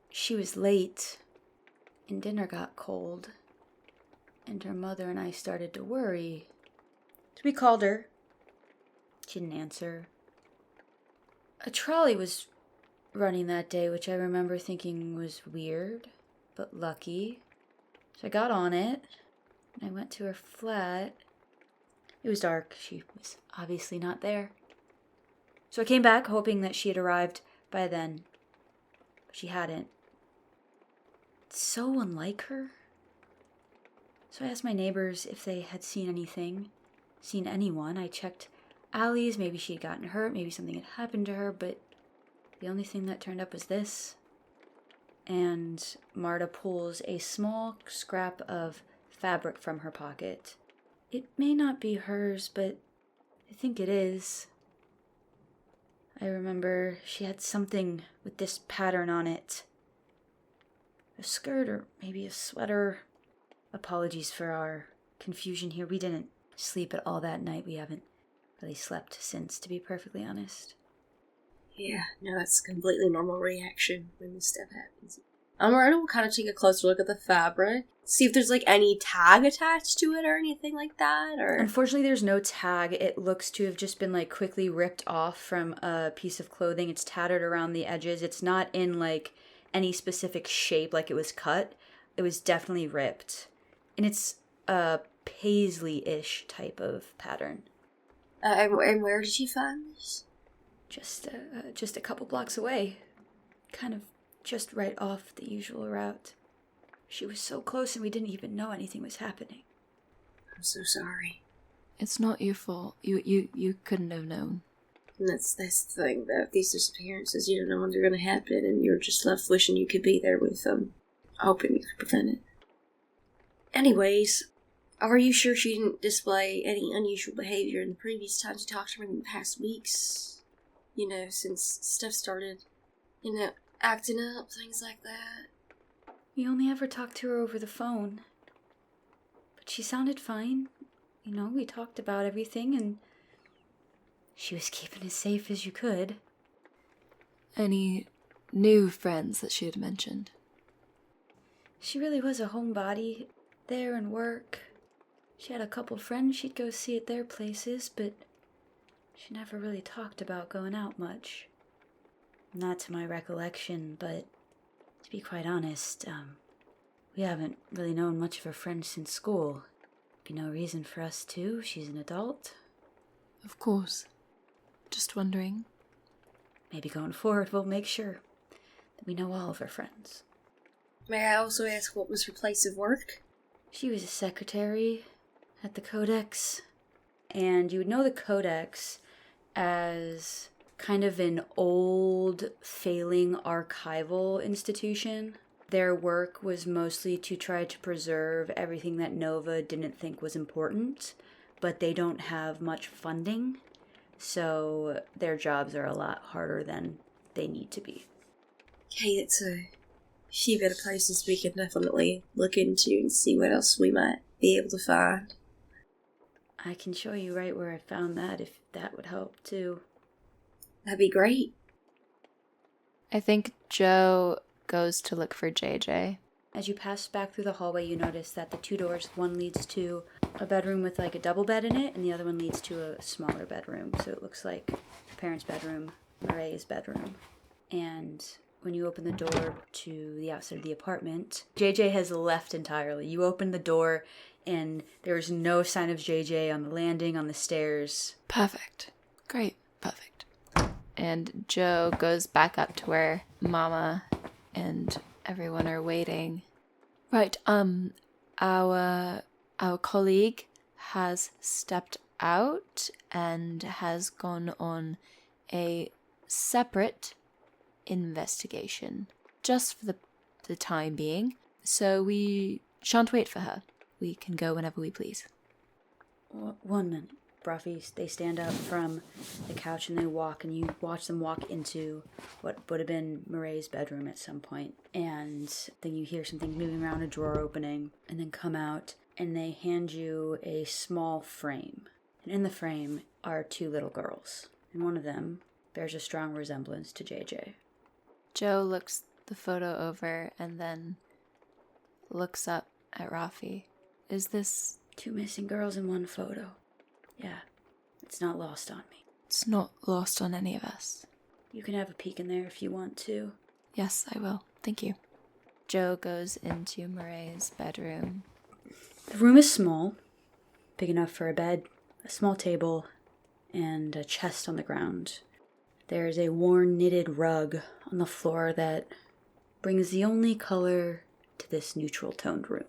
she was late, and dinner got cold. And her mother and I started to worry. So we called her. She didn't answer. A trolley was running that day, which I remember thinking was weird, but lucky. So I got on it, and I went to her flat. It was dark. She was obviously not there. So I came back hoping that she had arrived by then. But she hadn't. It's so unlike her. So I asked my neighbors if they had seen anything, seen anyone. I checked alleys, maybe she had gotten hurt, maybe something had happened to her, but the only thing that turned up was this. And Marta pulls a small scrap of fabric from her pocket. It may not be hers, but I think it is. I remember she had something with this pattern on it. A skirt or maybe a sweater. Apologies for our confusion here. We didn't sleep at all that night. We haven't really slept since, to be perfectly honest. Yeah, no, that's a completely normal reaction when this stuff happens. Amaretta will kind of take a closer look at the fabric, see if there's like any tag attached to it or anything like that, or... Unfortunately, there's no tag. It looks to have just been like quickly ripped off from a piece of clothing. It's tattered around the edges. It's not in like any specific shape like it was cut. It was definitely ripped. And it's a paisley-ish type of pattern. And where did you find this? Just a couple blocks away. Kind of just right off the usual route. She was so close and we didn't even know anything was happening. I'm so sorry. It's not your fault. You couldn't have known. And that's the thing about these disappearances. You don't know when they're going to happen, and you're just left wishing you could be there with them, hoping you could prevent it. Anyways, are you sure she didn't display any unusual behavior in the previous times you talked to her in the past weeks? You know, since stuff started, acting up, things like that. We only ever talked to her over the phone. But she sounded fine. We talked about everything and she was keeping as safe as you could. Any new friends that she had mentioned? She really was a homebody, there and work. She had a couple friends she'd go see at their places, but she never really talked about going out much. Not to my recollection, but to be quite honest, we haven't really known much of her friends since school. Be no reason for us to. She's an adult. Of course. Just wondering. Maybe going forward we'll make sure that we know all of her friends. May I also ask what was her place of work? She was a secretary at the Codex. And you would know the Codex as kind of an old, failing archival institution. Their work was mostly to try to preserve everything that Nova didn't think was important, but they don't have much funding, so their jobs are a lot harder than they need to be. Okay, that's a few better places we could definitely look into and see what else we might be able to find. I can show you right where I found that, if that would help, too. That'd be great. I think Joe goes to look for JJ. As you pass back through the hallway, you notice that the two doors, one leads to a bedroom with like a double bed in it, and the other one leads to a smaller bedroom. So it looks like your parents' bedroom, Marae's bedroom. And when you open the door to the outside of the apartment, JJ has left entirely. You open the door, and there's no sign of JJ on the landing, on the stairs. Perfect. Great. Perfect. And Joe goes back up to where Mama and everyone are waiting. Right, our colleague has stepped out and has gone on a separate investigation, just for the time being. So we shan't wait for her. We can go whenever we please. 1 minute. Bruffy, they stand up from the couch and they walk, and you watch them walk into what would have been Marae's bedroom at some point. And then you hear something moving around, a drawer opening, and then come out, and they hand you a small frame. And in the frame are 2 little girls, and one of them bears a strong resemblance to JJ. Joe looks the photo over and then looks up at Rafi. Is this... 2 missing girls in 1 photo. Yeah, it's not lost on me. It's not lost on any of us. You can have a peek in there if you want to. Yes, I will. Thank you. Joe goes into Marae's bedroom. The room is small, big enough for a bed, a small table, and a chest on the ground. There's a worn knitted rug on the floor that brings the only color to this neutral toned room.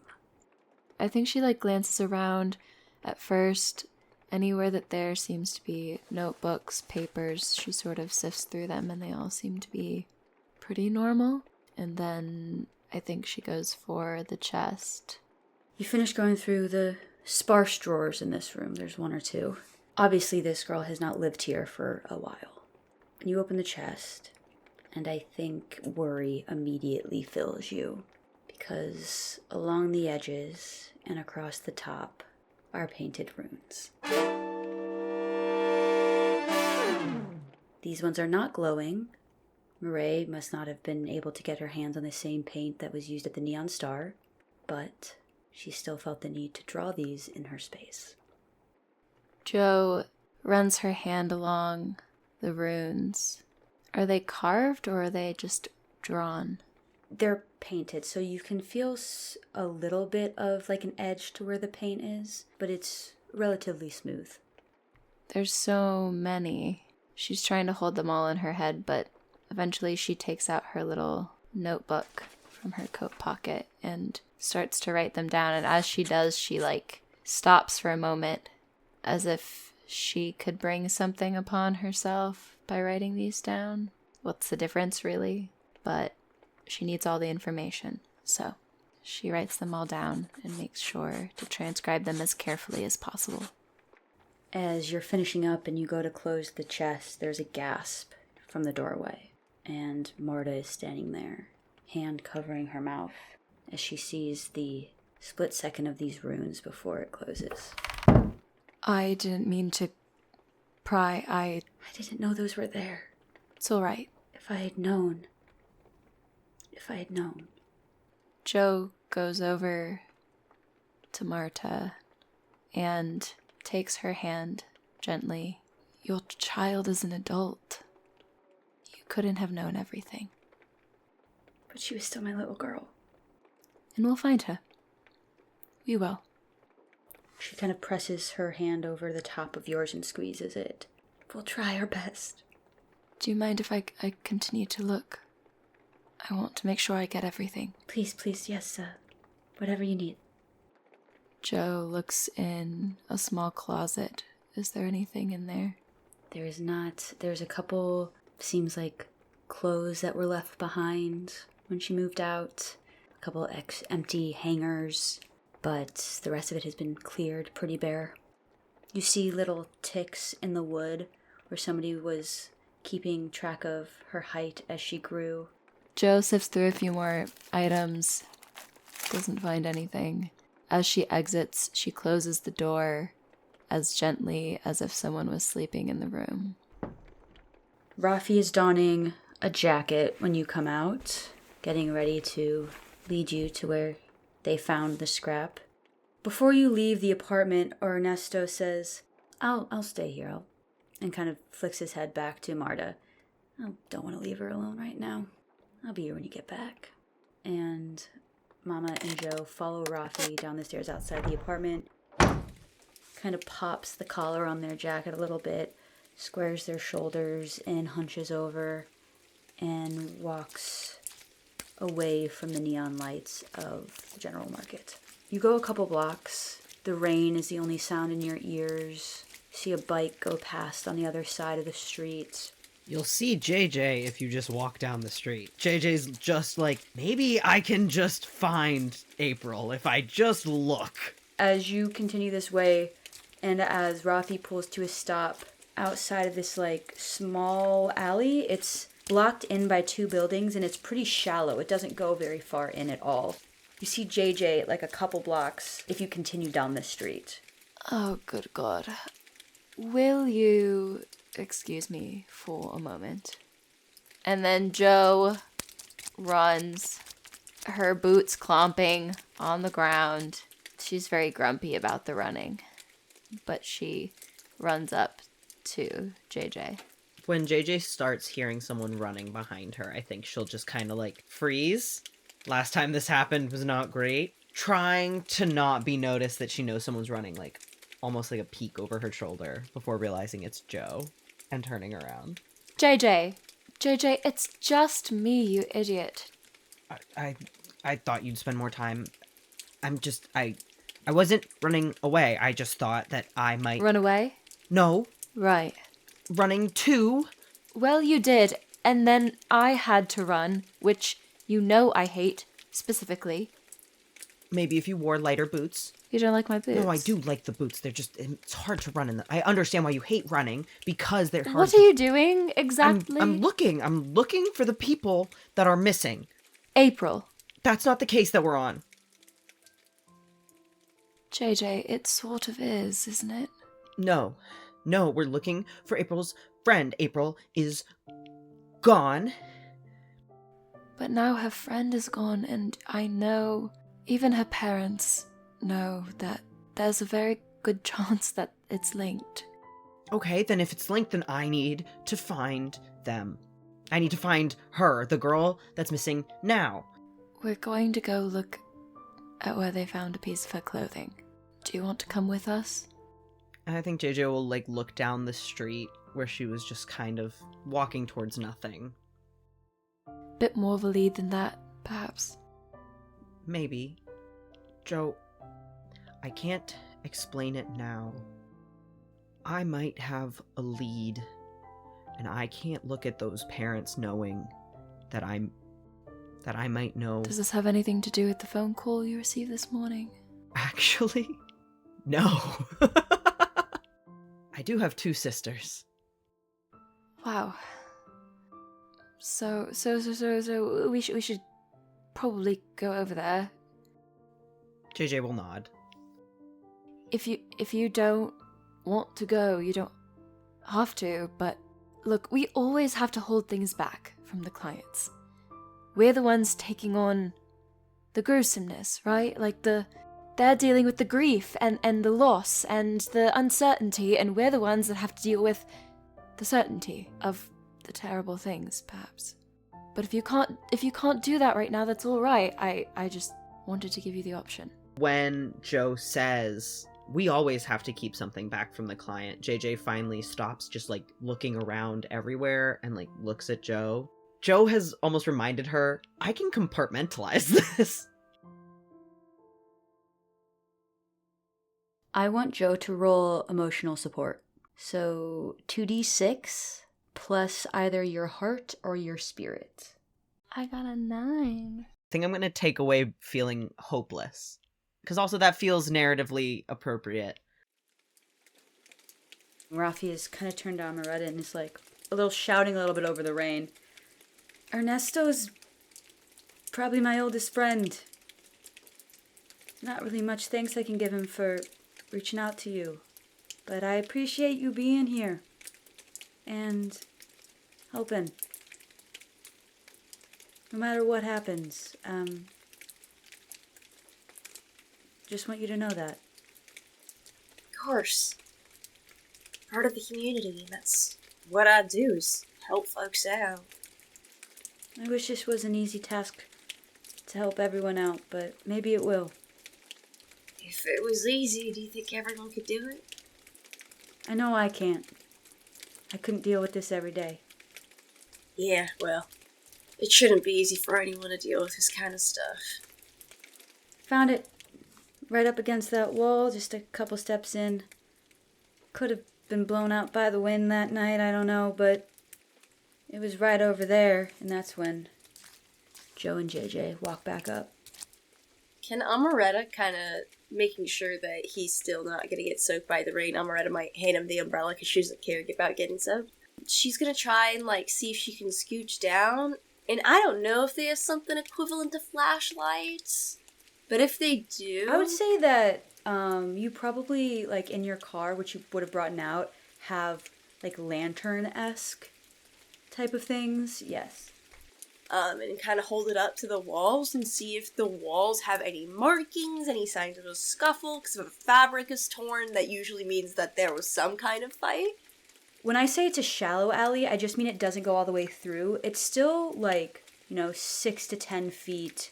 I think she glances around at first. Anywhere that there seems to be notebooks, papers, she sort of sifts through them and they all seem to be pretty normal. And then I think she goes for the chest. You finish going through the sparse drawers in this room. There's 1 or 2. Obviously, this girl has not lived here for a while. And you open the chest, and I think worry immediately fills you, because along the edges and across the top are painted runes. These ones are not glowing. Marae must not have been able to get her hands on the same paint that was used at the Neon Star, but she still felt the need to draw these in her space. Joe runs her hand along the runes. Are they carved or are they just drawn? They're painted, so you can feel a little bit of an edge to where the paint is, but it's relatively smooth. There's so many. She's trying to hold them all in her head, but eventually she takes out her little notebook from her coat pocket and starts to write them down. And as she does, she stops for a moment, as if she could bring something upon herself by writing these down. What's the difference, really? But she needs all the information, so she writes them all down and makes sure to transcribe them as carefully as possible. As you're finishing up and you go to close the chest, there's a gasp from the doorway, and Marta is standing there, hand covering her mouth, as she sees the split second of these runes before it closes. I didn't mean to pry. I didn't know those were there. It's all right. If I had known. Joe goes over to Marta and takes her hand gently. Your child is an adult. You couldn't have known everything. But she was still my little girl. And we'll find her. We will. She kind of presses her hand over the top of yours and squeezes it. We'll try our best. Do you mind if I continue to look? I want to make sure I get everything. Please, yes, whatever you need. Joe looks in a small closet. Is there anything in there? There is not. There's a couple, seems like, clothes that were left behind when she moved out. A couple empty hangers, but the rest of it has been cleared pretty bare. You see little ticks in the wood where somebody was keeping track of her height as she grew. Joe sifts through a few more items, doesn't find anything. As she exits, she closes the door as gently as if someone was sleeping in the room. Rafi is donning a jacket when you come out, getting ready to lead you to where they found the scrap. Before you leave the apartment, Ernesto says, I'll stay here, and kind of flicks his head back to Marta. I don't want to leave her alone right now. I'll be here when you get back. And Mama and Joe follow Rafi down the stairs outside the apartment, kind of pops the collar on their jacket a little bit, squares their shoulders and hunches over, and walks away from the neon lights of the general market. You go a couple blocks. The rain is the only sound in your ears. You see a bike go past on the other side of the street. You'll see JJ if you just walk down the street. JJ's just like, maybe I can just find April if I just look. As you continue this way, and as Rafi pulls to a stop outside of this, like, small alley, it's blocked in by two buildings, and it's pretty shallow. It doesn't go very far in at all. You see JJ, like, a couple blocks if you continue down this street. Oh, good God. Will you excuse me for a moment? And then Joe runs, her boots clomping on the ground. She's very grumpy about the running, but she runs up to JJ. When JJ starts hearing someone running behind her, I think she'll just kind of like freeze. Last time this happened was not great. Trying to not be noticed that she knows someone's running, like almost like a peek over her shoulder before realizing it's Joe and turning around. JJ, it's just me, you idiot. I thought you'd spend more time. I wasn't running away. I just thought that I might... Run away? No. Right. Running too. Well, you did, and then I had to run, which you know I hate, specifically. Maybe if you wore lighter boots. You don't like my boots? No, I do like the boots. They're just... It's hard to run in them. I understand why you hate running, because they're hard What are you doing, exactly? I'm looking for the people that are missing. April. That's not the case that we're on. JJ, it sort of is, isn't it? No, we're looking for April's friend. April is gone. But now her friend is gone, and I know, even her parents know that there's a very good chance that it's linked. Okay, then if it's linked, then I need to find them. I need to find her, the girl that's missing now. We're going to go look at where they found a piece of her clothing. Do you want to come with us? I think JJ will, like, look down the street where she was just kind of walking towards nothing. Bit more of a lead than that, perhaps. Maybe. Joe, I can't explain it now. I might have a lead, and I can't look at those parents knowing that I might know. Does this have anything to do with the phone call you received this morning? Actually, no. I do have two sisters. Wow. So we should probably go over there. JJ will nod. If you don't want to go, you don't have to, but look, we always have to hold things back from the clients. We're the ones taking on the gruesomeness, right? Like they're dealing with the grief and the loss and the uncertainty, and we're the ones that have to deal with the certainty of the terrible things, perhaps. But if you can't do that right now, that's all right. I just wanted to give you the option. When Joe says, we always have to keep something back from the client, JJ finally stops just, like, looking around everywhere and, like, looks at Joe. Joe has almost reminded her, I can compartmentalize this. I want Joe to roll emotional support. So 2d6 plus either your heart or your spirit. I got a 9. I think I'm going to take away feeling hopeless. Because also that feels narratively appropriate. Rafi is kind of turned to Amaretta and is like a little shouting a little bit over the rain. Ernesto's probably my oldest friend. Not really much thanks I can give him for reaching out to you. But I appreciate you being here. And helping. No matter what happens, just want you to know that. Of course. Part of the community, and that's what I do, is help folks out. I wish this was an easy task to help everyone out, but maybe it will. If it was easy, do you think everyone could do it? I know I can't. I couldn't deal with this every day. Yeah, well, it shouldn't be easy for anyone to deal with this kind of stuff. Found it right up against that wall, just a couple steps in. Could have been blown out by the wind that night, I don't know, but it was right over there, and that's when Joe and JJ walk back up. Can Amaretta kind of, making sure that he's still not going to get soaked by the rain, Amaretta might hand him the umbrella because she doesn't care about getting soaked. She's going to try and, see if she can scooch down. And I don't know if they have something equivalent to flashlights. But if they do... I would say that you probably, in your car, which you would have brought out, have, lantern-esque type of things. Yes. And kind of hold it up to the walls and see if the walls have any markings, any signs of a scuffle, because if the fabric is torn, that usually means that there was some kind of fight. When I say it's a shallow alley, I just mean it doesn't go all the way through. It's still 6 to 10 feet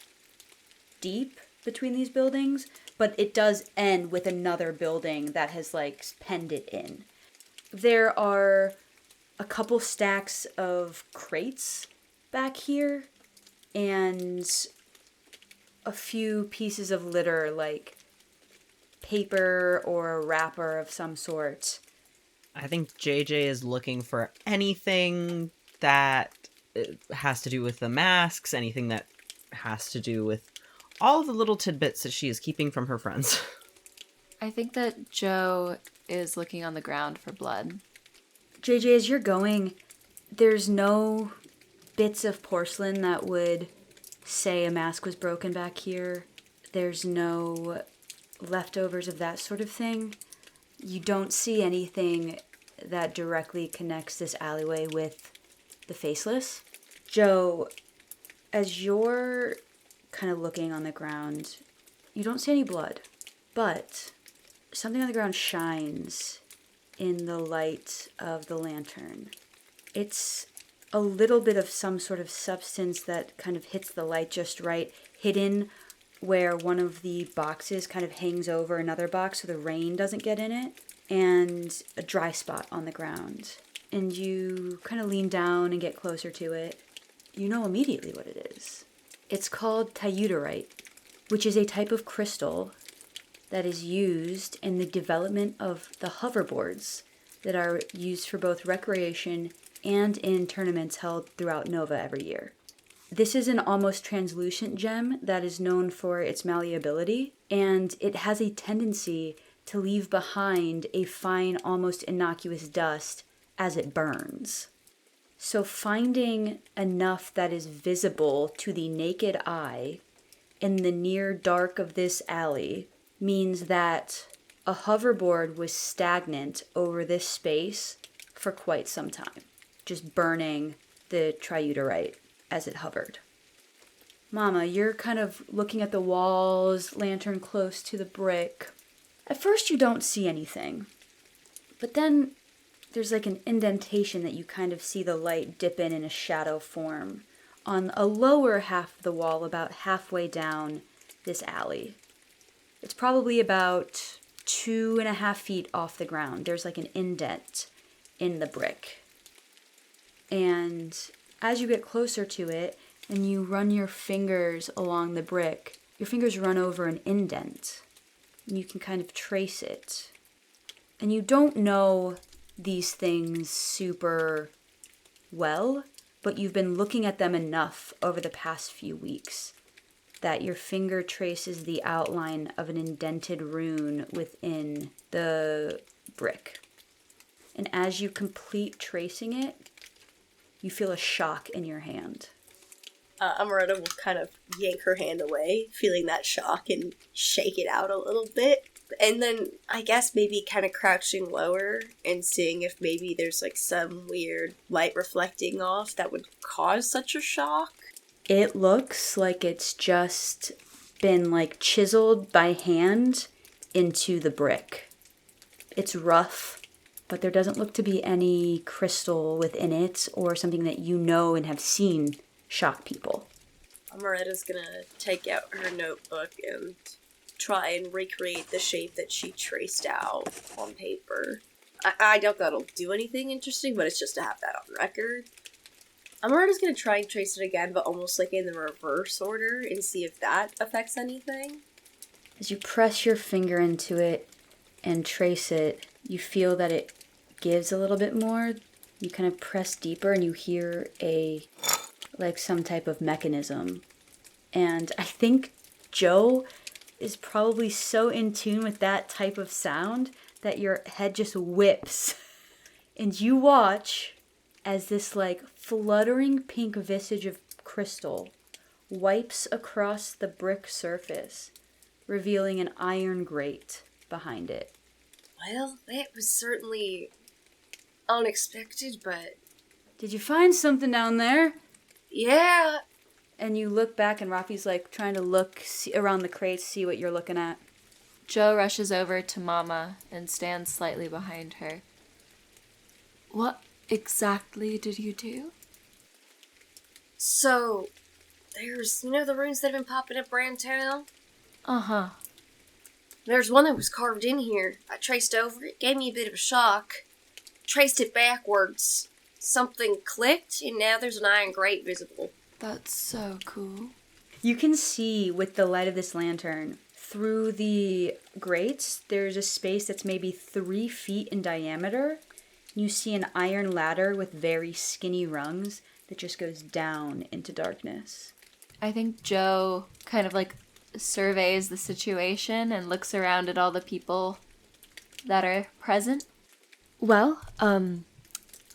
deep between these buildings, but it does end with another building that has penned it in. There are a couple stacks of crates back here, and a few pieces of litter, like paper or a wrapper of some sort. I think JJ is looking for anything that has to do with the masks, anything that has to do with all of the little tidbits that she is keeping from her friends. I think that Joe is looking on the ground for blood. JJ, as you're going, there's no bits of porcelain that would say a mask was broken back here. There's no leftovers of that sort of thing. You don't see anything that directly connects this alleyway with the Faceless. Joe, as you're kind of looking on the ground, you don't see any blood, but something on the ground shines in the light of the lantern. It's a little bit of some sort of substance that kind of hits the light just right, hidden where one of the boxes kind of hangs over another box so the rain doesn't get in it, and a dry spot on the ground. And you kind of lean down and get closer to it. You know immediately what it is. It's called tellurite, which is a type of crystal that is used in the development of the hoverboards that are used for both recreation and in tournaments held throughout Nova every year. This is an almost translucent gem that is known for its malleability, and it has a tendency to leave behind a fine, almost innocuous dust as it burns. So finding enough that is visible to the naked eye in the near dark of this alley means that a hoverboard was stagnant over this space for quite some time, just burning the triuterite as it hovered. Mama, you're kind of looking at the walls, lantern close to the brick. At first you don't see anything, but then there's an indentation that you kind of see the light dip in a shadow form on a lower half of the wall about halfway down this alley. It's probably about 2.5 feet off the ground. There's an indent in the brick. And as you get closer to it and you run your fingers along the brick, your fingers run over an indent. And you can kind of trace it. And you don't know these things super well, but you've been looking at them enough over the past few weeks that your finger traces the outline of an indented rune within the brick. And as you complete tracing it, you feel a shock in your hand. Amaretta will kind of yank her hand away, feeling that shock, and shake it out a little bit. And then, I guess, maybe kind of crouching lower and seeing if maybe there's, like, some weird light reflecting off that would cause such a shock. It looks like it's just been, like, chiseled by hand into the brick. It's rough, but there doesn't look to be any crystal within it or something that you know and have seen shock people. Amaretta's gonna take out her notebook and try and recreate the shape that she traced out on paper. I doubt that'll do anything interesting, but it's just to have that on record. Amaretta's gonna try and trace it again, but almost like in the reverse order, and see if that affects anything. As you press your finger into it and trace it, you feel that it gives a little bit more. You kind of press deeper and you hear some type of mechanism. And I think Joe is probably so in tune with that type of sound that your head just whips. And you watch as this fluttering pink visage of crystal wipes across the brick surface, revealing an iron grate behind it. Well, that was certainly unexpected, but... Did you find something down there? Yeah. And you look back and Rafi's trying to see around the crates, see what you're looking at. Joe rushes over to Mama and stands slightly behind her. What exactly did you do? So, there's, the runes that have been popping up around town? Uh-huh. There's one that was carved in here. I traced over it, gave me a bit of a shock. Traced it backwards. Something clicked, and now there's an iron grate visible. That's so cool. You can see with the light of this lantern, through the grates, there's a space that's maybe 3 feet in diameter. You see an iron ladder with very skinny rungs that just goes down into darkness. I think Joe kind of surveys the situation and looks around at all the people that are present. Well,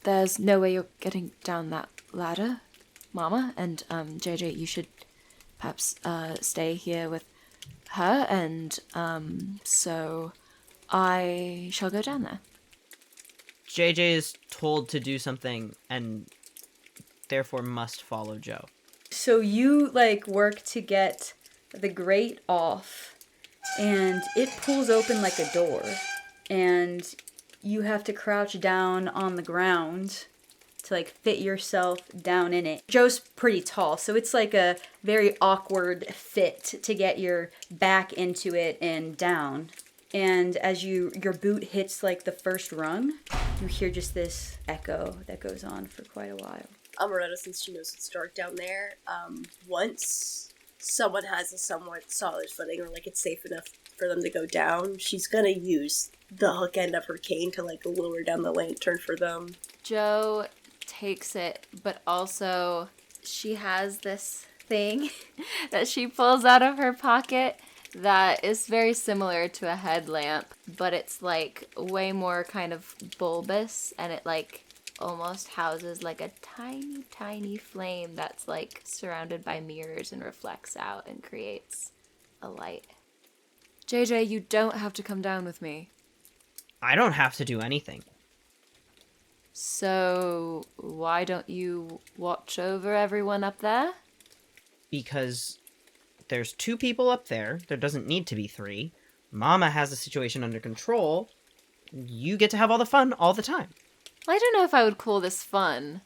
there's no way you're getting down that ladder, Mama, and JJ, you should perhaps stay here with her, and so I shall go down there. JJ is told to do something and therefore must follow Joe. So you work to get the grate off, and it pulls open like a door, and you have to crouch down on the ground to fit yourself down in it. Joe's pretty tall, so it's a very awkward fit to get your back into it and down. And as your boot hits the first rung, you hear just this echo that goes on for quite a while. Amaretta, since she knows it's dark down there, once someone has a somewhat solid footing, or it's safe enough for them to go down, she's gonna use the hook end of her cane to lower down the lantern for them. Joe takes it, but also she has this thing that she pulls out of her pocket that is very similar to a headlamp, but it's way more kind of bulbous, and it almost houses a tiny, tiny flame that's surrounded by mirrors and reflects out and creates a light. JJ, you don't have to come down with me. I don't have to do anything. So, why don't you watch over everyone up there? Because there's 2 people up there. There doesn't need to be 3. Mama has the situation under control. You get to have all the fun all the time. I don't know if I would call this fun,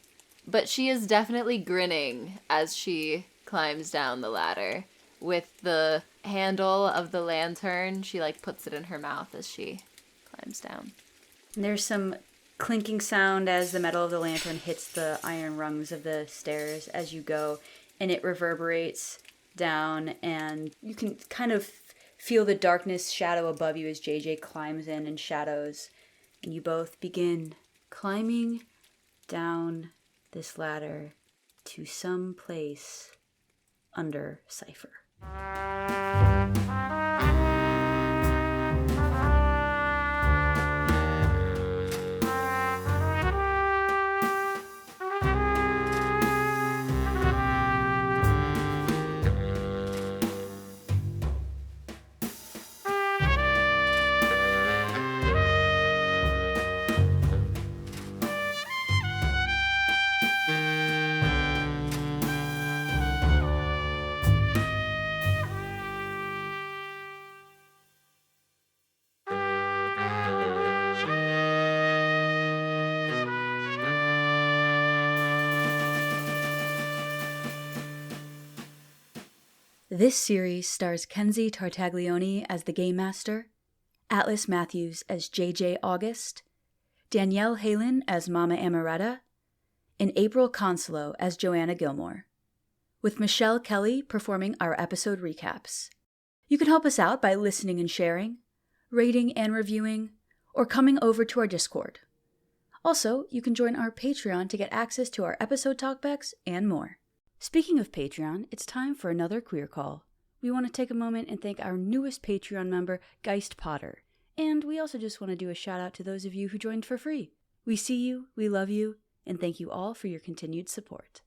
but she is definitely grinning as she climbs down the ladder. With the handle of the lantern, she puts it in her mouth as she climbs down. And there's some clinking sound as the metal of the lantern hits the iron rungs of the stairs as you go, and it reverberates down, and you can kind of feel the darkness shadow above you as JJ climbs in and shadows, and you both begin climbing down this ladder to some place under Cypher. This series stars Kenzie Tartaglione as the Game Master, Atlas Matthews as JJ August, Danielle Halen as Mama Amaretta, and April Consolo as Joanna Gilmore, with Michelle Kelly performing our episode recaps. You can help us out by listening and sharing, rating and reviewing, or coming over to our Discord. Also, you can join our Patreon to get access to our episode talkbacks and more. Speaking of Patreon, it's time for another Queer Call. We want to take a moment and thank our newest Patreon member, Geist Potter. And we also just want to do a shout out to those of you who joined for free. We see you, we love you, and thank you all for your continued support.